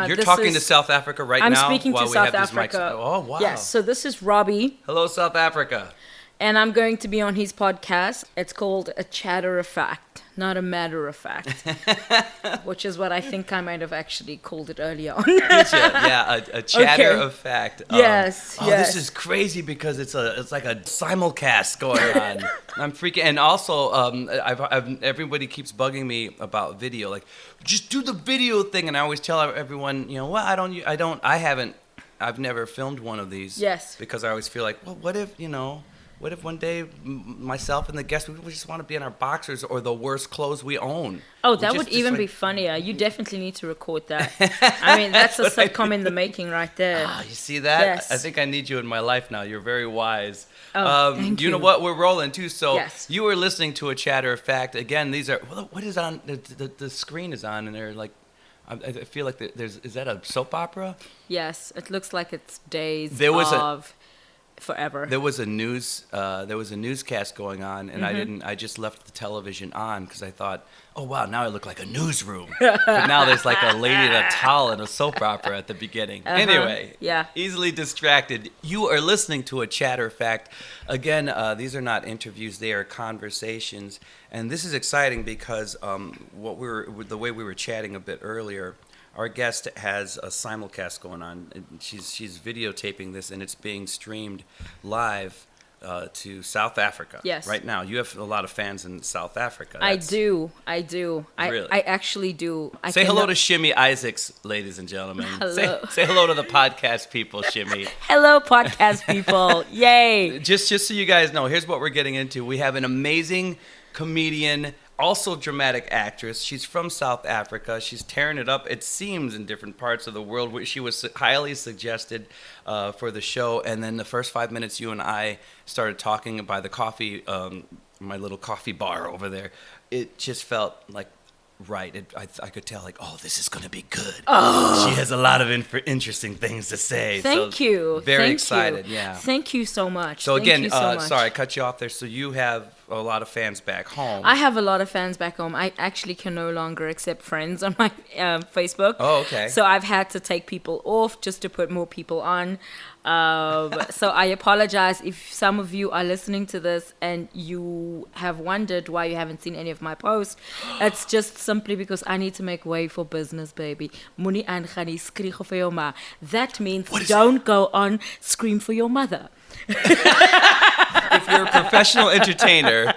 You're talking to South Africa right I'm now speaking while to we South have these mics. Africa. Oh, wow. Yes, so this is Robbie, Hello, South Africa. and I'm going to be on his podcast. It's called A Chatter of Fact, not a matter of fact, which is what I think I might have actually called it earlier on. Yeah, a chatter Okay. of fact. Yes, yes. This is crazy because it's like a simulcast going on. I'm freaking, and also everybody keeps bugging me about video. Like, just do the video thing, and I always tell everyone, you know what? I've never filmed one of these. Yes. Because I always feel like, well, what if one day myself and the guests, we just want to be in our boxers or the worst clothes we own? Oh, that would even be funnier. You definitely need to record that. I mean, that's a sitcom in the making right there. Ah, you see that? Yes. I think I need you in my life now. You're very wise. Thank you know you. what? We're rolling too. So Yes. you were listening to A Chatter of Fact. Again, these are, what is on? The screen is on, and they're like, I feel like is that a soap opera? Yes, it looks like it's days There was of forever. There was a newscast going on, and Mm-hmm. I just left the television on because I thought, oh wow, now I look like a newsroom. But now there's like a lady in a towel and a soap opera at the beginning. Anyway, Yeah. easily distracted. You are listening to A Chatter Fact. Again, these are not interviews; they are conversations, and this is exciting because the way we were chatting a bit earlier. Our guest has a simulcast going on. And she's videotaping this, and it's being streamed live to South Africa. Yes. Right now, you have a lot of fans in South Africa. I do. Really? I actually do. Say hello to Shimmy Isaacs, ladies and gentlemen. Hello. Say hello to the podcast people, Shimmy. Hello, podcast people. Yay. Just so you guys know, here's what we're getting into. We have an amazing comedian, also dramatic actress. She's from South Africa. She's tearing it up, it seems, in different parts of the world. She was highly suggested for the show. And then the first 5 minutes, you and I started talking by the coffee, my little coffee bar over there. It just felt like right. I could tell, like, oh, this is going to be good. Oh. She has a lot of interesting things to say. Thank you. Very Thank excited, you. yeah. Thank you so much. So Thank again, you so much. sorry, I cut you off there. So you have a lot of fans back home. I have a lot of fans back home. I actually can no longer accept friends on my Facebook. Oh, okay. So I've had to take people off just to put more people on. So I apologize if some of you are listening to this and you have wondered why you haven't seen any of my posts. It's just simply because I need to make way for business, baby. Moenie aangaan nie, skreeu vir jou ma. That means don't go on Scream for Your Mother. If you're a professional entertainer,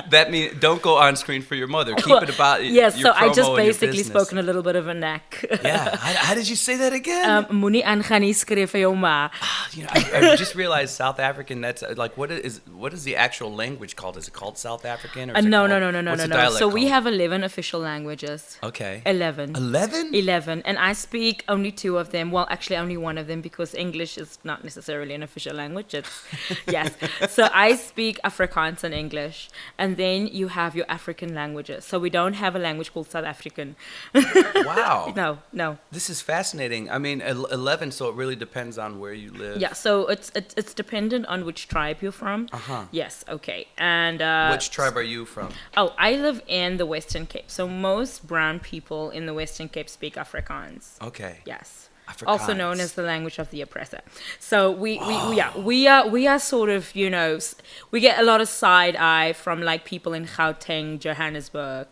that means don't go on screen for your mother. Keep it about yes, your so I promo just and your basically business. spoken a little bit of a knack. Yeah. How did you say that again? Moenie aangaan nie, skreeu vir jou ma. You know, I just realized South African. That's like what is the actual language called? Is it called South African? Or is it No. called, what's the dialect So we called? have 11 official languages. Okay. 11. 11? 11. And I speak only 2 of them. Well, actually only 1 of them because English is not necessarily an official language. It's, yes. So I speak Afrikaans and English. And then you have your African languages. So we don't have a language called South African. Wow. No. This is fascinating. I mean, 11, so it really depends on where you live. Yeah, so it's dependent on which tribe you're from. Uh-huh. Yes, okay. And Which tribe are you from? Oh, I live in the Western Cape. So most brown people in the Western Cape speak Afrikaans. Okay. Yes. Afrikaans. Also known as the language of the oppressor. So we are sort of, you know, we get a lot of side eye from like people in Gauteng, Johannesburg,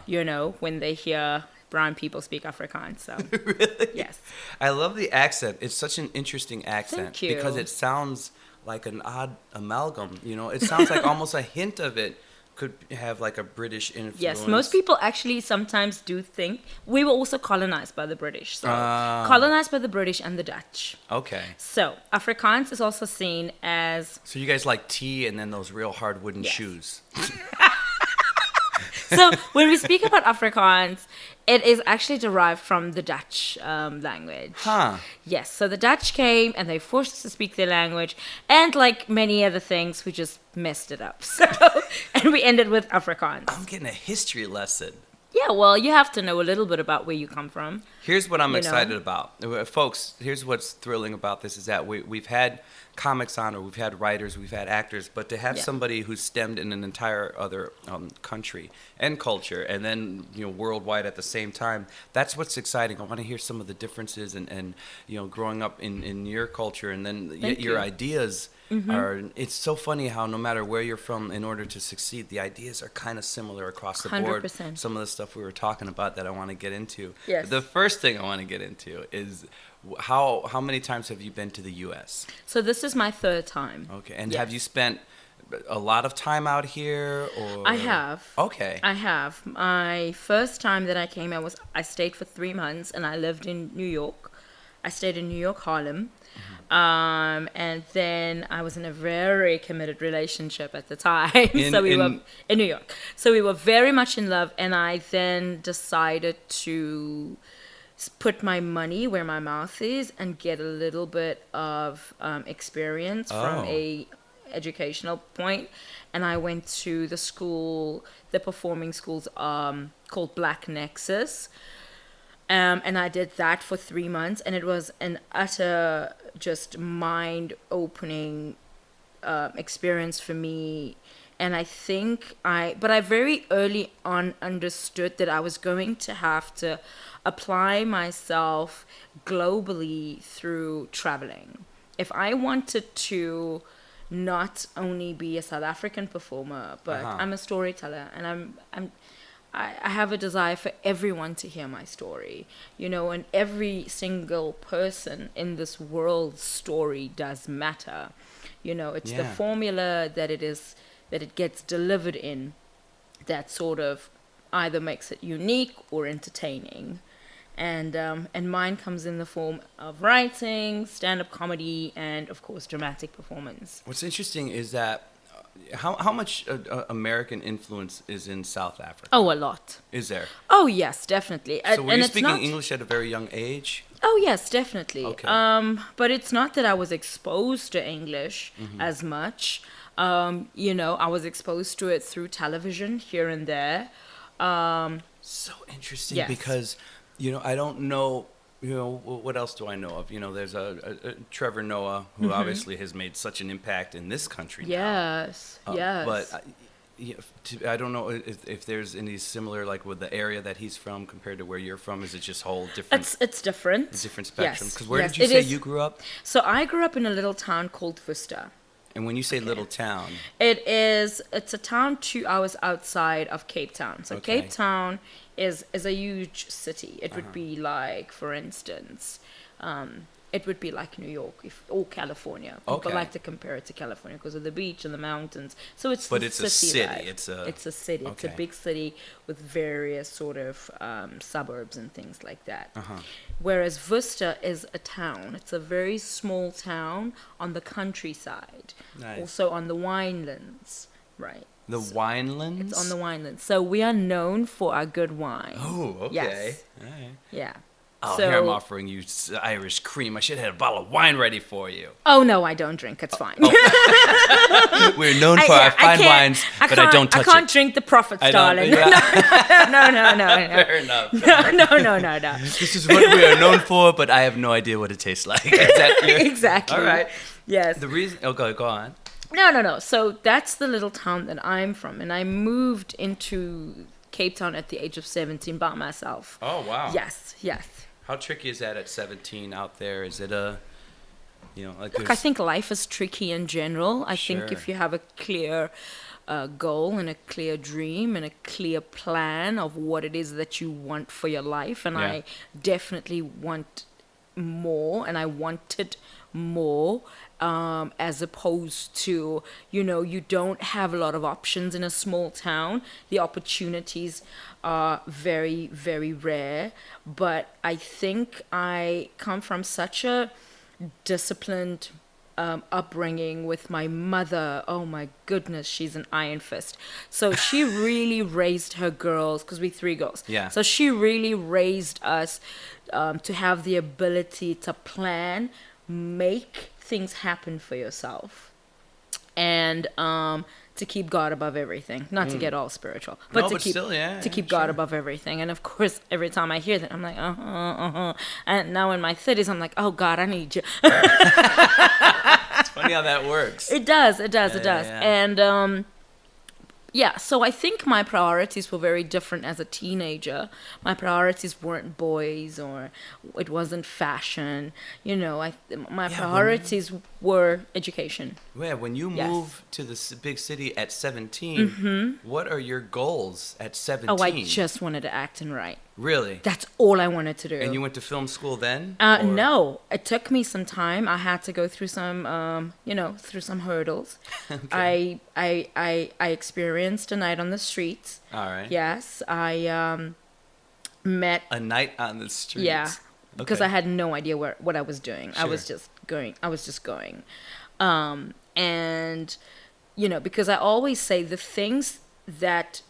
you know, when they hear brown people speak Afrikaans. So Really? yes. I love the accent. It's such an interesting accent. Thank you. Because it sounds like an odd amalgam, you know? It sounds like almost a hint of it could have like a British influence. Yes, most people actually sometimes do think we were also colonized by the British. So colonized by the British and the Dutch. Okay. So Afrikaans is also seen as... So you guys like tea and then those real hard wooden Yes. shoes. So when we speak about Afrikaans, it is actually derived from the Dutch language. Huh. Yes, so the Dutch came and they forced us to speak their language. And like many other things, we just messed it up. So, and we ended with Afrikaans. I'm getting a history lesson. Yeah, well, you have to know a little bit about where you come from. Here's what I'm You know? excited about. Folks, here's what's thrilling about this is that we've had comics on, or we've had writers, we've had actors, but to have Yeah. somebody who's stemmed in an entire other country and culture, and then worldwide at the same time, that's what's exciting. I want to hear some of the differences and growing up in your culture, and then Thank your you. ideas are. It's so funny how no matter where you're from, in order to succeed, the ideas are kind of similar across the board. 100%. Some of the stuff we were talking about that I want to get into. Yes. The first thing I want to get into is how many times have you been to the U.S.? So this is my third time. Okay, and Yes. have you spent a lot of time out here, or? I have. Okay. I have. My first time that I came, I stayed for 3 months, and I lived in New York. I stayed in New York, Harlem. And then I was in a very committed relationship at the time. So we were in New York. So we were very much in love, and I then decided to put my money where my mouth is and get a little bit of experience from a educational point. And I went to the performing schools called Black Nexus. And I did that for 3 months, and it was an utter, just mind-opening experience for me. And I think but I very early on understood that I was going to have to apply myself globally through traveling. If I wanted to not only be a South African performer, but I'm a storyteller, and I have a desire for everyone to hear my story, and every single person in this world's story does matter. It's the formula that it gets delivered in that sort of either makes it unique or entertaining. And mine comes in the form of writing, stand-up comedy, and of course dramatic performance. What's interesting is that how much American influence is in South Africa? Oh, a lot. Is there? Oh, yes, definitely. So were you speaking English at a very young age? Oh, yes, definitely. Okay. But it's not that I was exposed to English as much. I was exposed to it through television here and there. So interesting, Yes. because I don't know. What else do I know of? There's a Trevor Noah, who obviously has made such an impact in this country now. Yes, yes. But I don't know if there's any similar, like with the area that he's from compared to where you're from. Is it just whole different? It's different. Different spectrum. Yes, Because where yes, did you it say is. you grew up? So I grew up in a little town called Worcester. And when you say little town, It's a town 2 hours outside of Cape Town. So Okay. Cape Town is a huge city. It would be like, for instance, it would be like New York or California. People Okay. like to compare it to California because of the beach and the mountains. So it's But the it's a city city. life. It's a city. It's a okay. big city with various sort of suburbs and things like that. Uh-huh. Whereas Worcester is a town. It's a very small town on the countryside. Nice. Also on the winelands, right? The Winelands? It's on the winelands. So we are known for our good wine. Oh, okay. Yes. All right. Yeah. Oh, so, here I'm offering you Irish cream. I should have had a bottle of wine ready for you. Oh, no, I don't drink. It's fine. We're known for our fine can't- wines, but I don't touch I can't it. drink the profits, I don't- darling. yeah. No. Fair enough. No. This is what we are known for, but I have no idea what it tastes like. Is that your- Exactly. All right. Yes. The reason. Okay, go on. No. So that's the little town that I'm from. And I moved into Cape Town at the age of 17 by myself. Oh wow. Yes. How tricky is that at 17 out there? Is it like Look, I there's- think life is tricky in general. I think Sure. if you have a clear goal and a clear dream and a clear plan of what it is that you want for your life, and Yeah. I definitely want more, and I wanted more, as opposed to, you don't have a lot of options in a small town. The opportunities are very, very rare. But I think I come from such a disciplined upbringing with my mother. Oh my goodness, she's an iron fist. So she really raised her girls, because we 3 girls. Yeah. So she really raised us to have the ability to plan, make things happen for yourself, and to keep God above everything. Not to get all spiritual, but No, to but keep still, yeah, to keep sure. God above everything. And of course, every time I hear that, I'm like, And now in my 30s, I'm like, oh God, I need you. It's funny how that works. It does. It Yeah, does. yeah. And yeah, so I think my priorities were very different as a teenager. My priorities weren't boys, or it wasn't fashion. You know, my Yeah, priorities were education. Yeah, when you Yes. move to the big city at 17, what are your goals at 17? Oh, I just wanted to act and write. Really? That's all I wanted to do. And you went to film school then? Or- No, it took me some time. I had to go through through some hurdles. Okay. I experienced a night on the streets. All right. Yes, I met. A night on the streets. Yeah, because Okay. I had no idea what I was doing. I was Sure. just going. And because I always say the things that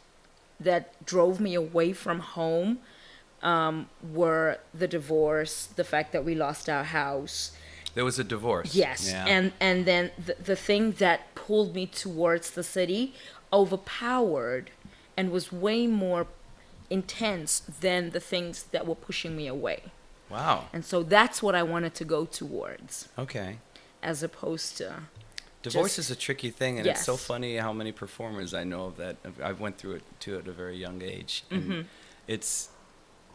drove me away from home were the divorce, the fact that we lost our house. There was a divorce. Yes, Yeah. and then the thing that pulled me towards the city overpowered and was way more intense than the things that were pushing me away. Wow. And so that's what I wanted to go towards, Okay. as opposed to Divorce just- is a tricky thing, and it's so Yes. funny how many performers I know of that I went through it too at a very young age. Mm-hmm. And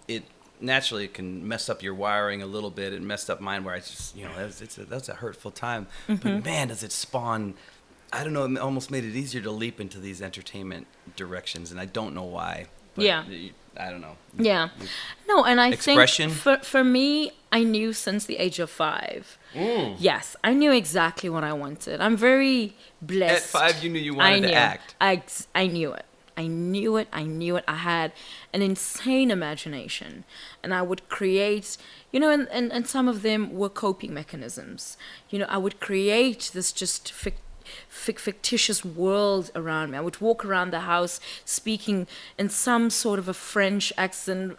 it naturally can mess up your wiring a little bit. It messed up mine, where I just that's a hurtful time. Mm-hmm. But man, does it spawn? I don't know. It almost made it easier to leap into these entertainment directions, and I don't know why. But Yeah. I don't know. Yeah. No, and I Expression? think for me, I knew since the age of 5. Yes, I knew exactly what I wanted. I'm very blessed. At 5, you knew you wanted to act. I knew it. I knew it. I had an insane imagination. And I would create, and some of them were coping mechanisms. I would create this just fictitious world around me. I would walk around the house speaking in some sort of a French accent.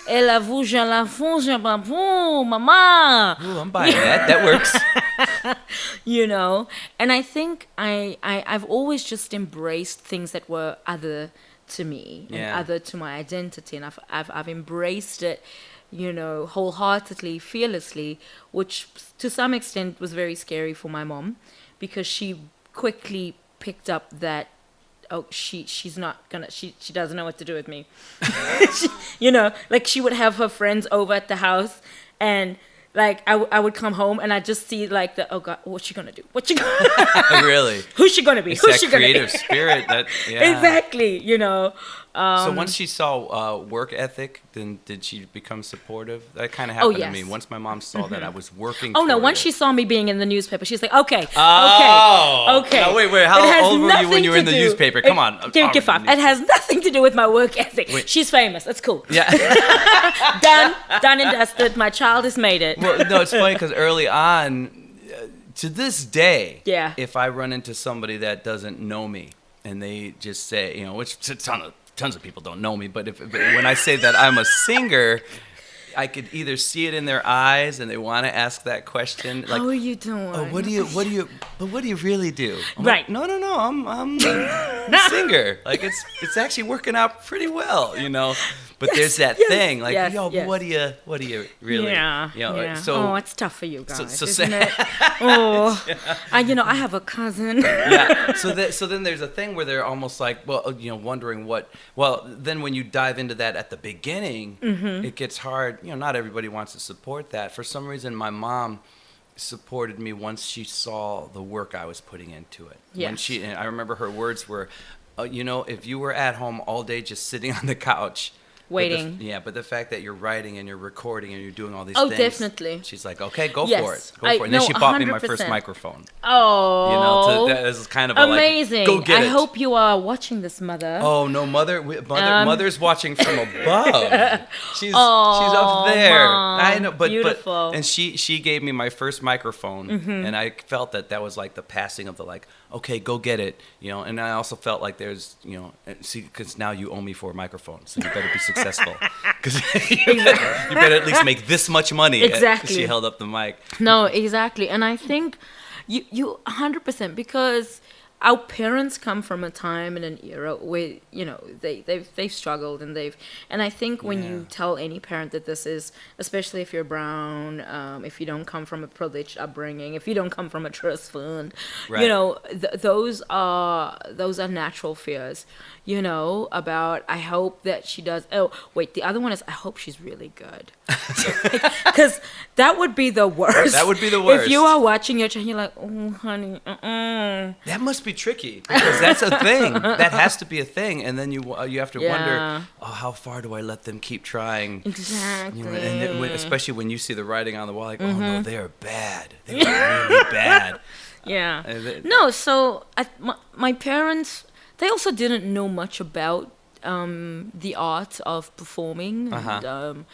Elle a vous, je la fous, je la fous, mama. Ooh, I'm buying that. That works. And I think I've always just embraced things that were other to me and Yeah. other to my identity, and I've embraced it, wholeheartedly, fearlessly, which to some extent was very scary for my mom, because she quickly picked up that she's not gonna she doesn't know what to do with me. She would have her friends over at the house, and like I would come home and I just see like oh God, what's she gonna do? What's she gonna Really? Who's she gonna be? It's Who's that she gonna be? creative spirit that yeah. Exactly. So once she saw work ethic, then did she become supportive? That kind of happened to me. yes. Once my mom saw that I was working. Oh no! toward Once it. she saw me being in the newspaper, she's like, "Okay, Oh. okay." Now, wait. It How has old were you when nothing you were to in the do- newspaper? Come on. Give you 5. It has nothing to do with my work ethic. Wait. She's famous. That's cool. Yeah. Done and dusted. My child has made it. Well, no, it's funny because early on, to this day, Yeah. if I run into somebody that doesn't know me and they just say, which tons of people don't know me, but when I say that I'm a singer, I could either see it in their eyes and they want to ask that question, like, How are you doing? oh, what do you really do? I'm Right. like, no, I'm a singer. Like it's actually working out pretty well, But there's that yes, thing, like, yes, yo, yes. what do you really? Yeah, yeah. So it's tough for you guys, so isn't say- it? Oh, I have a cousin. yeah. So then there's a thing where they're almost like, well, wondering what. Well, then when you dive into that at the beginning, it gets hard. Not everybody wants to support that. For some reason, my mom supported me once she saw the work I was putting into it. Yes. And I remember her words were, if you were at home all day just sitting on the couch. Waiting. But the fact that you're writing and you're recording and you're doing all these Oh, things. definitely. She's like, okay, go Yes. for it. Go for it. And then No, she bought me my first 100%. microphone. Oh, That is kind of a, amazing! like, go get I it. hope you are watching this, mother. Oh no, mother's watching from above. She's up there. Mom, I know, but beautiful. and she gave me my first microphone, and I felt that was like the passing of the like, okay, go get it, And I also felt like there's, because now you owe me 4 microphones, so you better be successful, because you better at least make this much money. Exactly. She held up the mic. No, exactly. And I think you 100%, because our parents come from a time and an era where they've struggled, and I think when you tell any parent that this is, especially if you're brown, if you don't come from a privileged upbringing, if you don't come from a trust fund, those are natural fears, about, I hope that she does. Oh wait, the other one is, I hope she's really good, because that would be the worst. That would be the worst. If you are watching your child, you're like, oh honey, that must be tricky, because that's a thing. That has to be a thing, and then you have to wonder, how far do I let them keep trying? Exactly. And then especially when you see the writing on the wall, like, oh no, they are bad. They are really bad. Yeah. No, so my parents, they also didn't know much about the art of performing. And,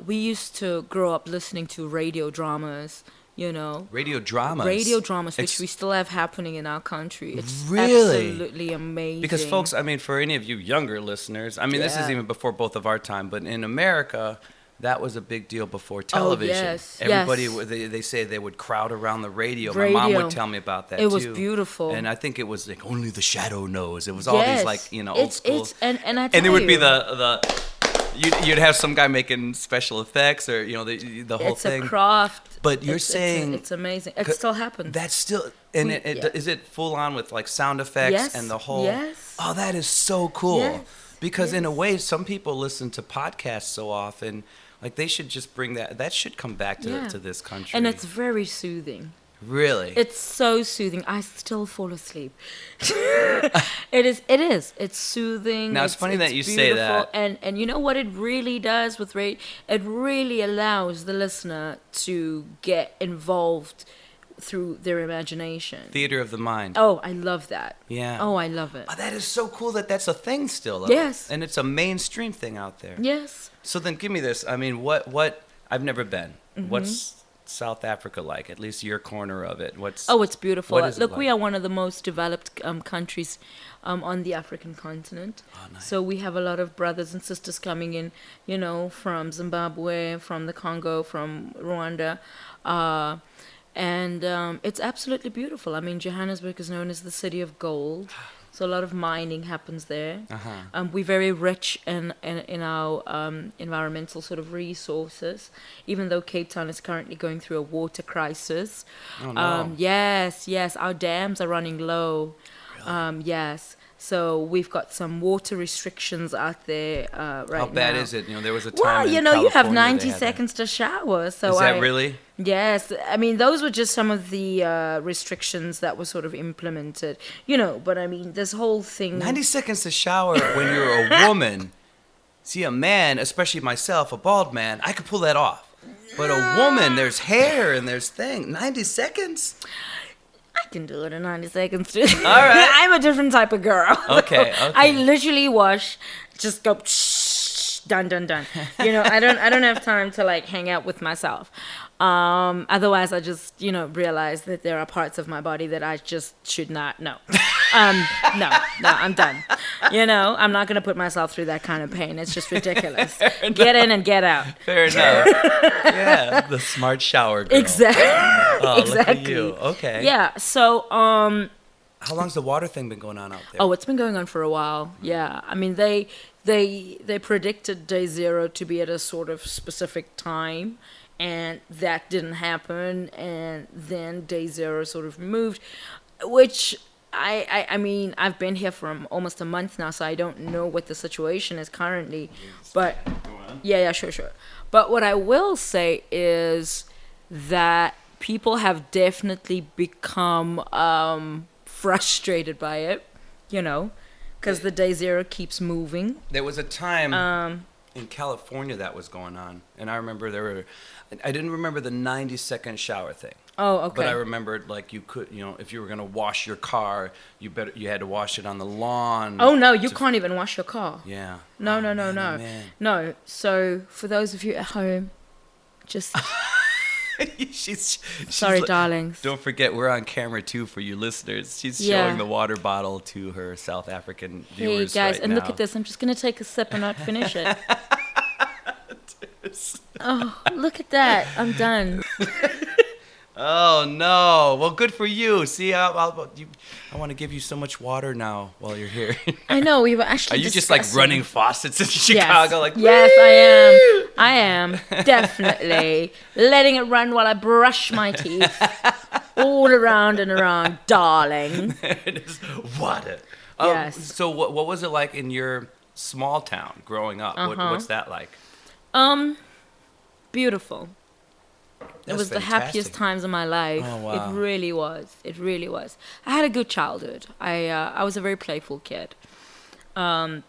we used to grow up listening to radio dramas. Radio dramas, which we still have happening in our country. It's really absolutely amazing. Because folks, I mean, for any of you younger listeners, I mean, this is even before both of our time, but in America, that was a big deal before television. Oh, yes. Everybody, they say they would crowd around the radio. My mom would tell me about that, It was beautiful. And I think it was like Only the Shadow Knows. It was all these, like, old school. And it would be the you'd have some guy making special effects, or the whole thing. It's a craft. But you're saying it's amazing. It still happens. That's still, and is it full on with like sound effects and the whole? Yes. Oh, that is so cool. Yes. Because in a way, some people listen to podcasts so often, like they should just bring that. That should come back to this country. And it's very soothing. Really? It's so soothing. I still fall asleep. It is. It's soothing. Now, it's funny that you say that. And you know what it really does with radio? It really allows the listener to get involved through their imagination. Theater of the mind. Oh, I love that. Yeah. Oh, I love it. Oh, that is so cool that that's a thing still. Yes. And it's a mainstream thing out there. Yes. So then give me this. I mean, what I've never been. What's South Africa like? At least your corner of it. It's beautiful. What is it Look, like? we are one of the most developed countries on the African continent. Oh, nice. So we have a lot of brothers and sisters coming in, from Zimbabwe, from the Congo, from Rwanda. And it's absolutely beautiful. I mean, Johannesburg is known as the city of gold. So a lot of mining happens there. We're very rich in our environmental sort of resources, even though Cape Town is currently going through a water crisis. Oh, no. Yes, our dams are running low. Really? Yes. So we've got some water restrictions out there right now. How bad is it? There was a time in you California have 90 seconds to shower. So is that really? Yes. I mean, those were just some of the restrictions that were sort of implemented. But I mean, this whole thing. 90 seconds to shower when you're a woman. See, a man, especially myself, a bald man, I could pull that off. But a woman, there's hair and there's thing. 90 seconds? I can do it in 90 seconds too. All right. I'm a different type of girl. Okay. I literally wash, just go done. I don't have time to like hang out with myself. Otherwise I just, realize that there are parts of my body that I just should not know. No, I'm done. I'm not going to put myself through that kind of pain. It's just ridiculous. Get in and get out. Fair enough. Yeah, the smart shower girl. Exactly. Oh, exactly. Look at you. Okay. Yeah, so how long's the water thing been going on out there? Oh, it's been going on for a while. Yeah. I mean, they predicted day zero to be at a sort of specific time, and that didn't happen, and then day zero sort of moved, which I mean, I've been here for almost a month now, so I don't know what the situation is currently. But yeah, sure. But what I will say is that people have definitely become frustrated by it, because the day zero keeps moving. There was a time in California that was going on, and I remember I didn't remember the 90-second shower thing. Oh, okay. But I remembered, like, you could, if you were going to wash your car, you had to wash it on the lawn. Oh, no, you can't even wash your car. Yeah. No. Man. No, so for those of you at home, just... she's Sorry, darlings. Don't forget, we're on camera, too, for you listeners. She's showing the water bottle to her South African viewers. Hey, guys, right and now. look at this. I'm just going to take a sip and not finish it. Oh, look at that. I'm done. Oh no! Well, good for you. See, I want to give you so much water now while you're here. I know we were Are actually. you just like discussing- running faucets in Chicago? Yes. Like Yes, I am. I am definitely letting it run while I brush my teeth all around and around, darling. Just water. Yes. So what was it like in your small town growing up? What's that like? Beautiful. It That's was the fantastic. happiest times of my life. Oh, wow. It really was. It really was. I had a good childhood. I was a very playful kid. And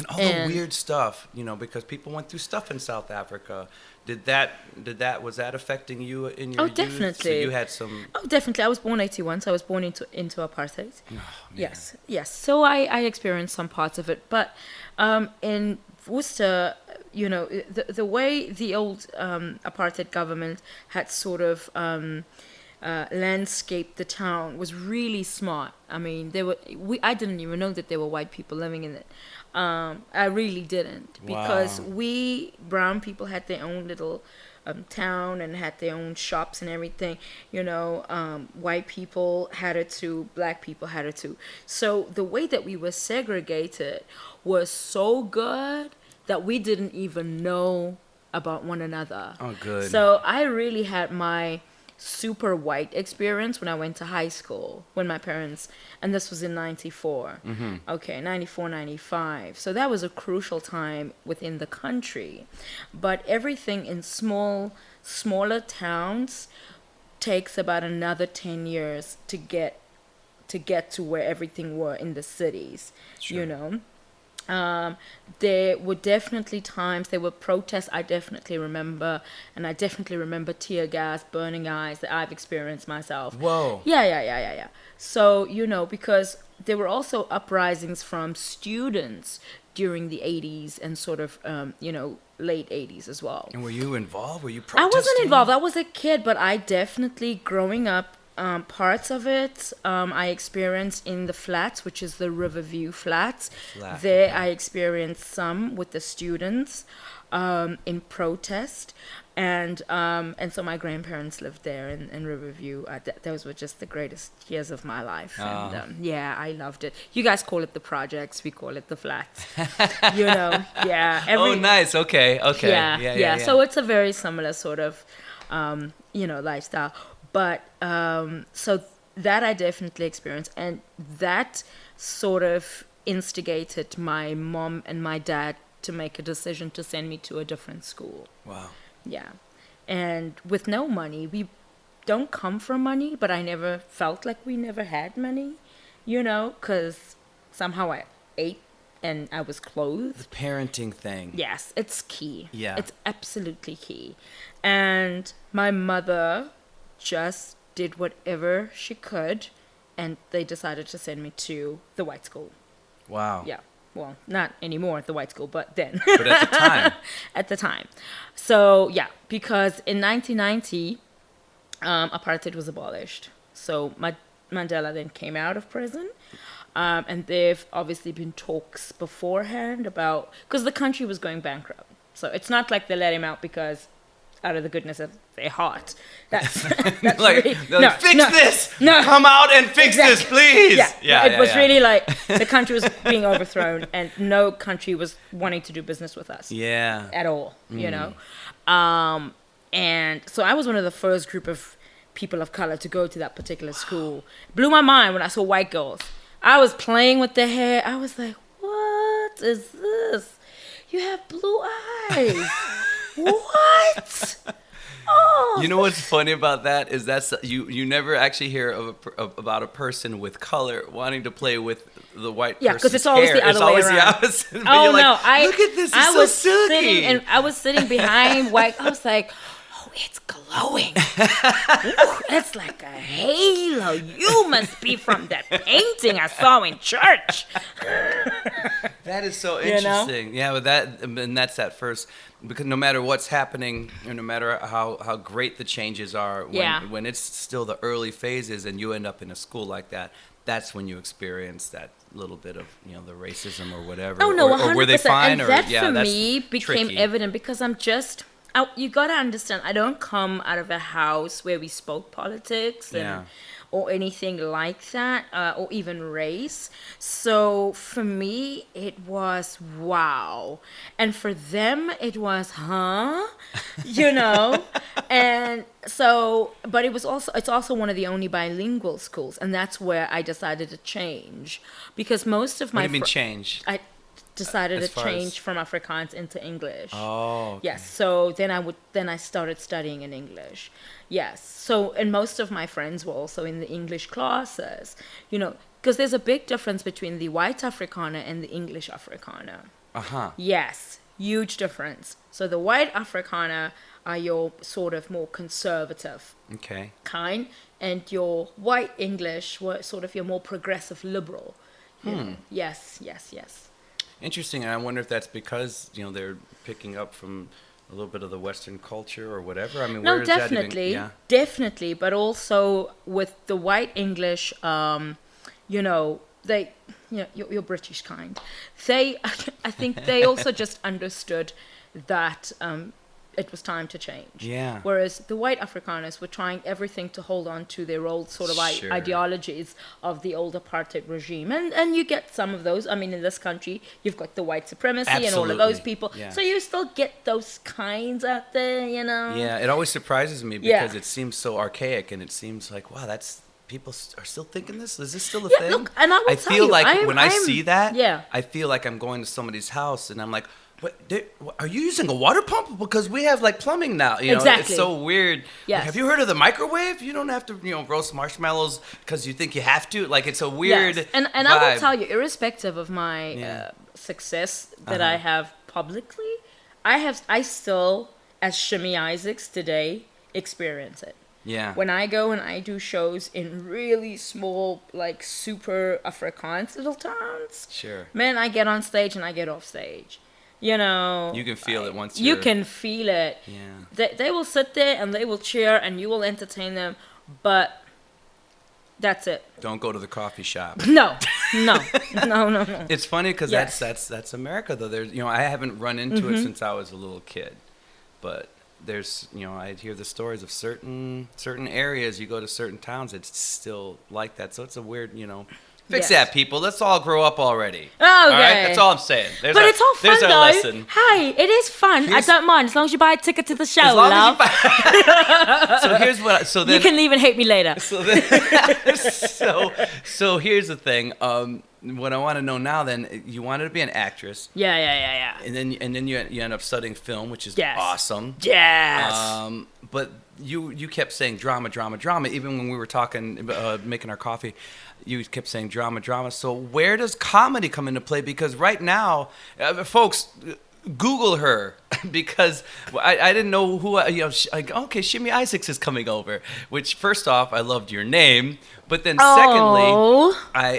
all the And- weird stuff, because people went through stuff in South Africa. Was that affecting you in your Oh, youth? definitely. So you had some. Oh, definitely. I was born 81, so I was born into apartheid. Oh, man. Yes. So I experienced some parts of it, but in Worcester, the way the old apartheid government had sort of landscaped the town was really smart. I mean, I didn't even know that there were white people living in it. I really didn't, because Wow. we brown people had their own little town and had their own shops and everything. White people had it too, black people had it too. So the way that we were segregated was so good that we didn't even know about one another. Oh, good. So I really had my super white experience when I went to high school, when my parents, and this was in 94. Okay, 94, 95. So that was a crucial time within the country. But everything in smaller towns takes about another 10 years to get to where everything were in the cities. Sure. There were definitely times, there were protests I definitely remember, and I definitely remember tear gas, burning eyes that I've experienced myself. Whoa. Yeah. So, because there were also uprisings from students during the 80s and sort of, late 80s as well. And were you involved? Were you I protesting? wasn't involved. I was a kid, but I definitely, growing up, parts of it I experienced in the flats, which is the Riverview Flats. Flat, There okay. I experienced some with the students in protest. And so my grandparents lived there in Riverview. Those were just the greatest years of my life. Oh. And I loved it. You guys call it the projects. We call it the flats. Yeah. Oh, nice. Okay. Yeah. So it's a very similar sort of, lifestyle. But so that I definitely experienced, and that sort of instigated my mom and my dad to make a decision to send me to a different school. Wow. Yeah. And with no money, we don't come from money, but I never felt like we never had money, because somehow I ate and I was clothed. The parenting thing. Yes, it's key. Yeah. It's absolutely key. And my mother just did whatever she could, and they decided to send me to the white school. Wow. Yeah. Well, not anymore at the white school, but then. But at the time. At the time. So, because in 1990, apartheid was abolished. So Mandela then came out of prison. And there've obviously been talks beforehand about, because the country was going bankrupt. So it's not like they let him out because out of the goodness of their heart. That's like, really, they're like, fix this! No. Come out and fix this, please! It was really like the country was being overthrown and no country was wanting to do business with us. Yeah. At all, And so I was one of the first group of people of color to go to that particular school. Blew my mind when I saw white girls. I was playing with their hair. I was like, what is this? You have blue eyes. What? Oh. You know what's funny about that is you never actually hear about a person with color wanting to play with the white person's 'cause it's always hair. the other It's way always around. the opposite. But Oh you're like, no! look at this. It's so silky. I was sitting behind white. I was like, oh, it's glowing. Ooh, it's like a halo. You must be from that painting I saw in church. That is so You know? interesting. Yeah, but that's that first, because no matter what's happening, or no matter how great the changes are, when it's still the early phases and you end up in a school like that, that's when you experience that little bit of the racism or whatever. Oh no, 100%. Or were they fine? And that or yeah, for that's me became tricky. evident because I'm just You gotta understand, I don't come out of a house where we spoke politics and Yeah. or anything like that, or even race. So for me, it was wow, and for them, it was huh, you know. And so, but it's also one of the only bilingual schools, and that's where I decided to change because most of What my do you mean change? I decided As to far as- change from Afrikaans into English. Oh. Okay. Yes. So then I started studying in English. Yes. So and most of my friends were also in the English classes, because there's a big difference between the white Afrikaner and the English Afrikaner. Uh-huh. Yes, huge difference. So the white Afrikaner are your sort of more conservative Okay. kind, and your white English were sort of your more progressive liberal. You know. Yes, yes, yes. Interesting. And I wonder if that's because, they're picking up from a little bit of the Western culture or whatever. I mean, No, where is that even? definitely, Yeah. definitely, but also with the white English, they, your British kind, they, I think they also just understood that it was time to change. Yeah. Whereas the white Afrikaners were trying everything to hold on to their old sort of Sure. ideologies of the old apartheid regime. And you get some of those. I mean, in this country, you've got the white supremacy and all of those Absolutely. people. Yeah. So you still get those kinds out there, Yeah, it always surprises me Yeah. because it seems so archaic, and it seems like, wow, that's people are still thinking this. Is this still a Yeah, thing? look, and I will tell feel you, like I'm- when I I'm- see that, yeah. I feel like I'm going to somebody's house, and I'm like, are you using a water pump? Because we have like plumbing now. Exactly. It's so weird. Yes. Like, have you heard of the microwave? You don't have to, roast marshmallows because you think you have to. Like, it's a weird. Yes. And I will vibe. tell you, irrespective of my Yeah. success that Uh-huh. I have publicly, I still, as Shimmy Isaacs today, experience it. Yeah. When I go and I do shows in really small, like super Afrikaans little towns, Sure. man, I get on stage and I get off stage. You can feel it once you you're- can feel it. Yeah. They will sit there and they will cheer and you will entertain them, but that's it. Don't go to the coffee shop. No. No. No. It's funny because Yes. that's America though. There's I haven't run into it since I was a little kid, but there's I hear the stories of certain areas. You go to certain towns, it's still like that. So it's a weird Fix Yes. that, people. Let's all grow up already. Okay. All right, that's all I'm saying. But it's all fun there's our though. lesson. Hi, it is fun. Here's- I don't mind as long as you buy a ticket to the show, As long love. as you buy- so here's what. So then You can leave and hate me later. So then, so here's the thing. What I want to know now, then, you wanted to be an actress, Yeah. and then you end up studying film, which is Yes. awesome. Yes. But you kept saying drama, even when we were talking, making our coffee. You kept saying drama. So where does comedy come into play? Because right now, folks, Google her because I didn't know who okay, Shimmy Isaacs is coming over. Which first off, I loved your name, but then secondly,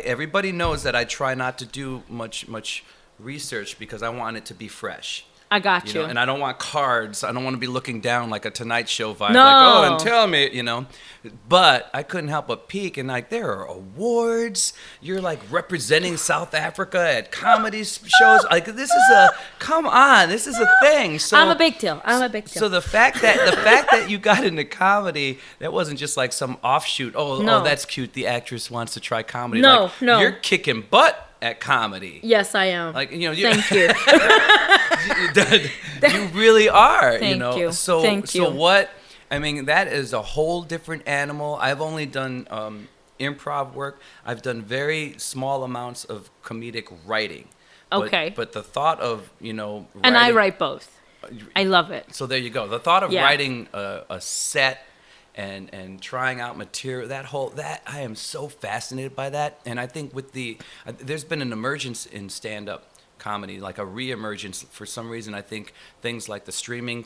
everybody knows that I try not to do much research because I want it to be fresh. I got you. And I don't want cards. I don't want to be looking down like a Tonight Show vibe. No. Like, oh, and tell me, But I couldn't help but peek, and like, there are awards. You're like representing South Africa at comedy shows. Like, this is come on, this is a thing. So I'm a big deal. So the fact that you got into comedy, that wasn't just like some offshoot. Oh, No. that's cute. The actress wants to try comedy. No, like, no. You're kicking butt at comedy. Yes, I am. Like, Thank you. you really are. Thank you. So Thank you. So what? I mean, that is a whole different animal. I've only done improv work. I've done very small amounts of comedic writing. Okay. But the thought of writing, And I write both. I love it. So there you go. The thought of Yeah. writing a set and trying out material, that I am so fascinated by that. And I think with there's been an emergence in stand-up comedy, like a re-emergence for some reason. I think things like the streaming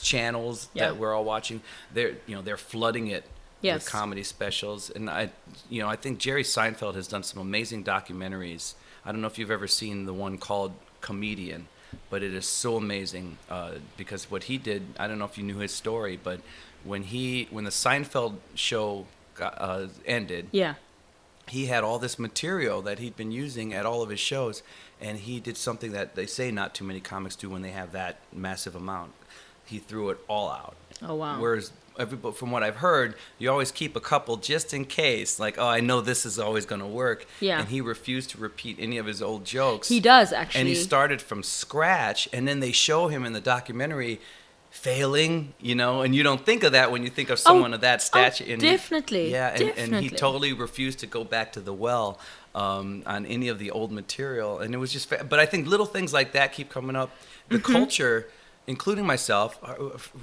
channels Yeah. that we're all watching, they're flooding it Yes. with comedy specials. And I think Jerry Seinfeld has done some amazing documentaries. I don't know if you've ever seen the one called Comedian, but it is so amazing because what he did, I don't know if you knew his story, but when the Seinfeld show ended, Yeah. he had all this material that he'd been using at all of his shows, and he did something that they say not too many comics do when they have that massive amount. He threw it all out. Oh, wow. Whereas from what I've heard, you always keep a couple just in case. Like, oh, I know this is always going to work. Yeah. And he refused to repeat any of his old jokes. He does, actually. And he started from scratch. And then they show him in the documentary failing, you know, and you don't think of that when you think of someone of that stature. Oh, definitely. Yeah, and he Definitely. totally refused to go back to the well on any of the old material. And it was just, but I think little things like that keep coming up. The culture, including myself,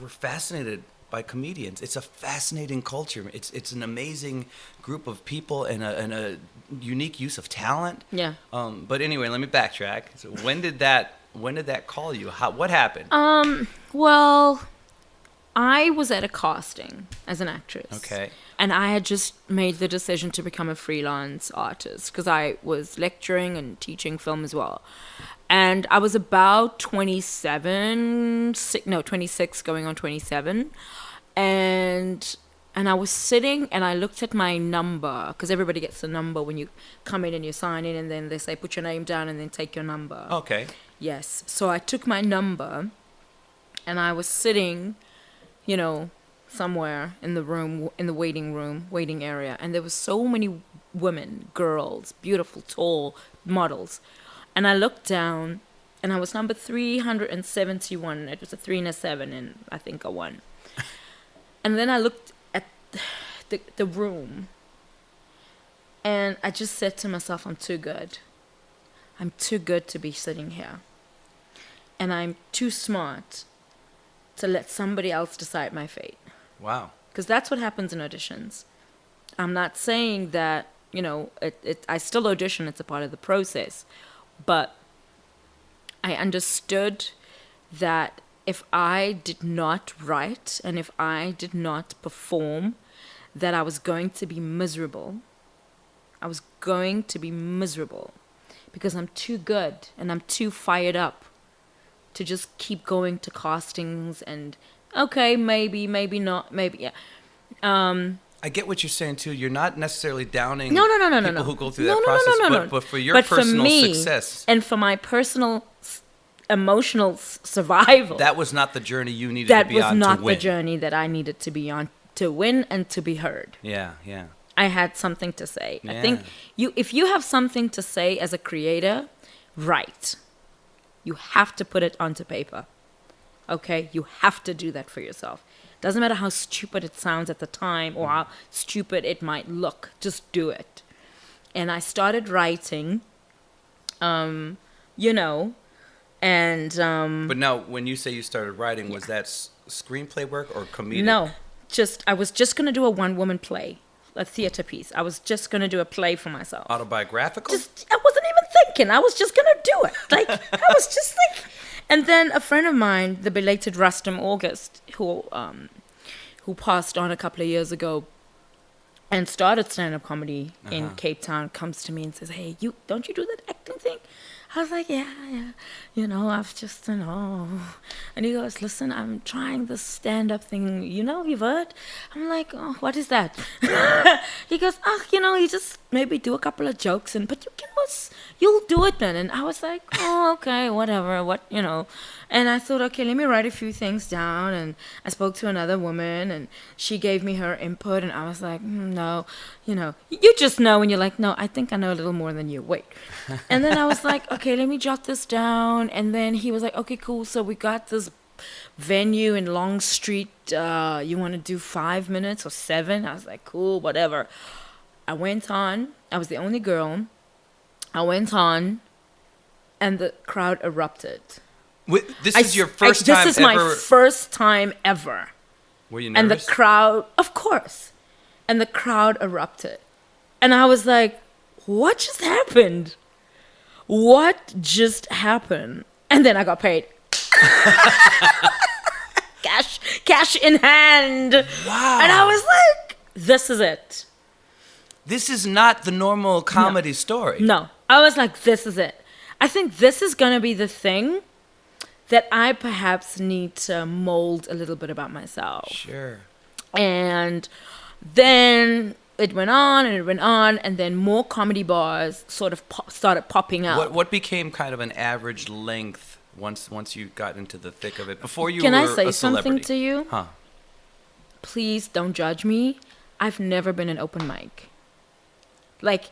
we're fascinated by comedians. It's a fascinating culture. It's an amazing group of people and a unique use of talent. Yeah. But anyway, let me backtrack. So when did that call you? What happened? Well, I was at a casting as an actress. Okay. And I had just made the decision to become a freelance artist because I was lecturing and teaching film as well. And I was about 26 going on 27. And I was sitting and I looked at my number because everybody gets a number when you come in and you sign in, and then they say put your name down and then take your number. Okay. Yes. So I took my number and I was sitting, you know, somewhere in the room, in the waiting area. And there were so many women, girls, beautiful, tall models. And I looked down and I was number 371. It was a 3 and a 7 and I think a 1. And then I looked at the room and I just said to myself, I'm too good. I'm too good to be sitting here. And I'm too smart to let somebody else decide my fate. Wow. Because that's what happens in auditions. I'm not saying that, you know, I still audition. It's a part of the process. But I understood that if I did not write and if I did not perform, that I was going to be miserable. I was going to be miserable because I'm too good and I'm too fired up to just keep going to castings and, okay, maybe not, maybe, yeah. I get what you're saying too. You're not necessarily downing No. people who go through that process, but for your personal success. And for my personal emotional survival. That was not the journey you needed to be on to win. That was not the journey that I needed to be on to win and to be heard. Yeah, yeah. I had something to say. Yeah. I think if you have something to say as a creator, write. You have to put it onto paper. Okay? You have to do that for yourself. Doesn't matter how stupid it sounds at the time or how stupid it might look. Just do it. And I started writing, you know, and... But now, when you say you started writing, was that screenplay work or comedic? No. I was just going to do a one-woman play, a theater piece. I was just going to do a play for myself. Autobiographical? I wasn't even thinking. I was just going to do it. Like, I was just like... And then a friend of mine, the belated Rustum August, who passed on a couple of years ago and started stand-up comedy in Cape Town, comes to me and says, hey, don't you do that acting thing? I was like, yeah. You know, I've just, you know. And he goes, listen, I'm trying this stand-up thing. You know, you've heard? I'm like, oh, what is that? He goes, you know, you just maybe do a couple of jokes, but you'll do it then. And I was like, oh, okay, whatever, you know. And I thought, okay, let me write a few things down. And I spoke to another woman, and she gave me her input. And I was like, no, you know, you just know when you're like, no, I think I know a little more than you. Wait. And then I was like, okay, let me jot this down. And then he was like, okay, cool. So we got this venue in Long Street. You want to do 5 minutes or 7? I was like, cool, whatever. I went on. I was the only girl. I went on, and the crowd erupted. This is your first time ever? This is my first time ever. Were you nervous? And the crowd, of course. And the crowd erupted. And I was like, what just happened? What just happened? And then I got paid. Cash in hand. Wow. And I was like, this is it. This is not the normal comedy story. No. I was like, this is it. I think this is going to be the thing that I perhaps need to mold a little bit about myself. Sure. And then it went on and it went on, and then more comedy bars sort of started popping up. What became kind of an average length once you got into the thick of it? Before you Can were I say a celebrity? something to you? Huh. Please don't judge me. I've never been an open mic. Like,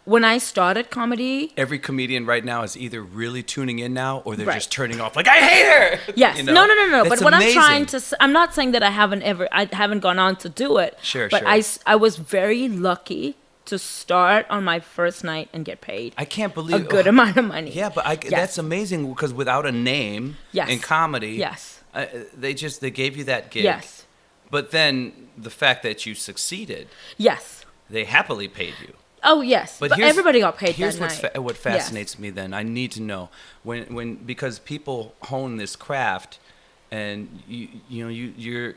when I started comedy... Every comedian right now is either really tuning in now or they're Right. just turning off. Like, I hate her! Yes. You know? No. That's But what amazing. I'm trying to... I'm not saying that I haven't gone on to do it. Sure, but sure. I was very lucky to start on my first night and get paid I can't believe... a good amount of money. Yeah, but Yes. that's amazing because without a name Yes. in comedy... Yes. They gave you that gig. Yes. But then the fact that you succeeded, Yes. they happily paid you. Oh, yes. But here's- everybody got paid Here's that night. what fascinates me. Then I need to know because people hone this craft, and you're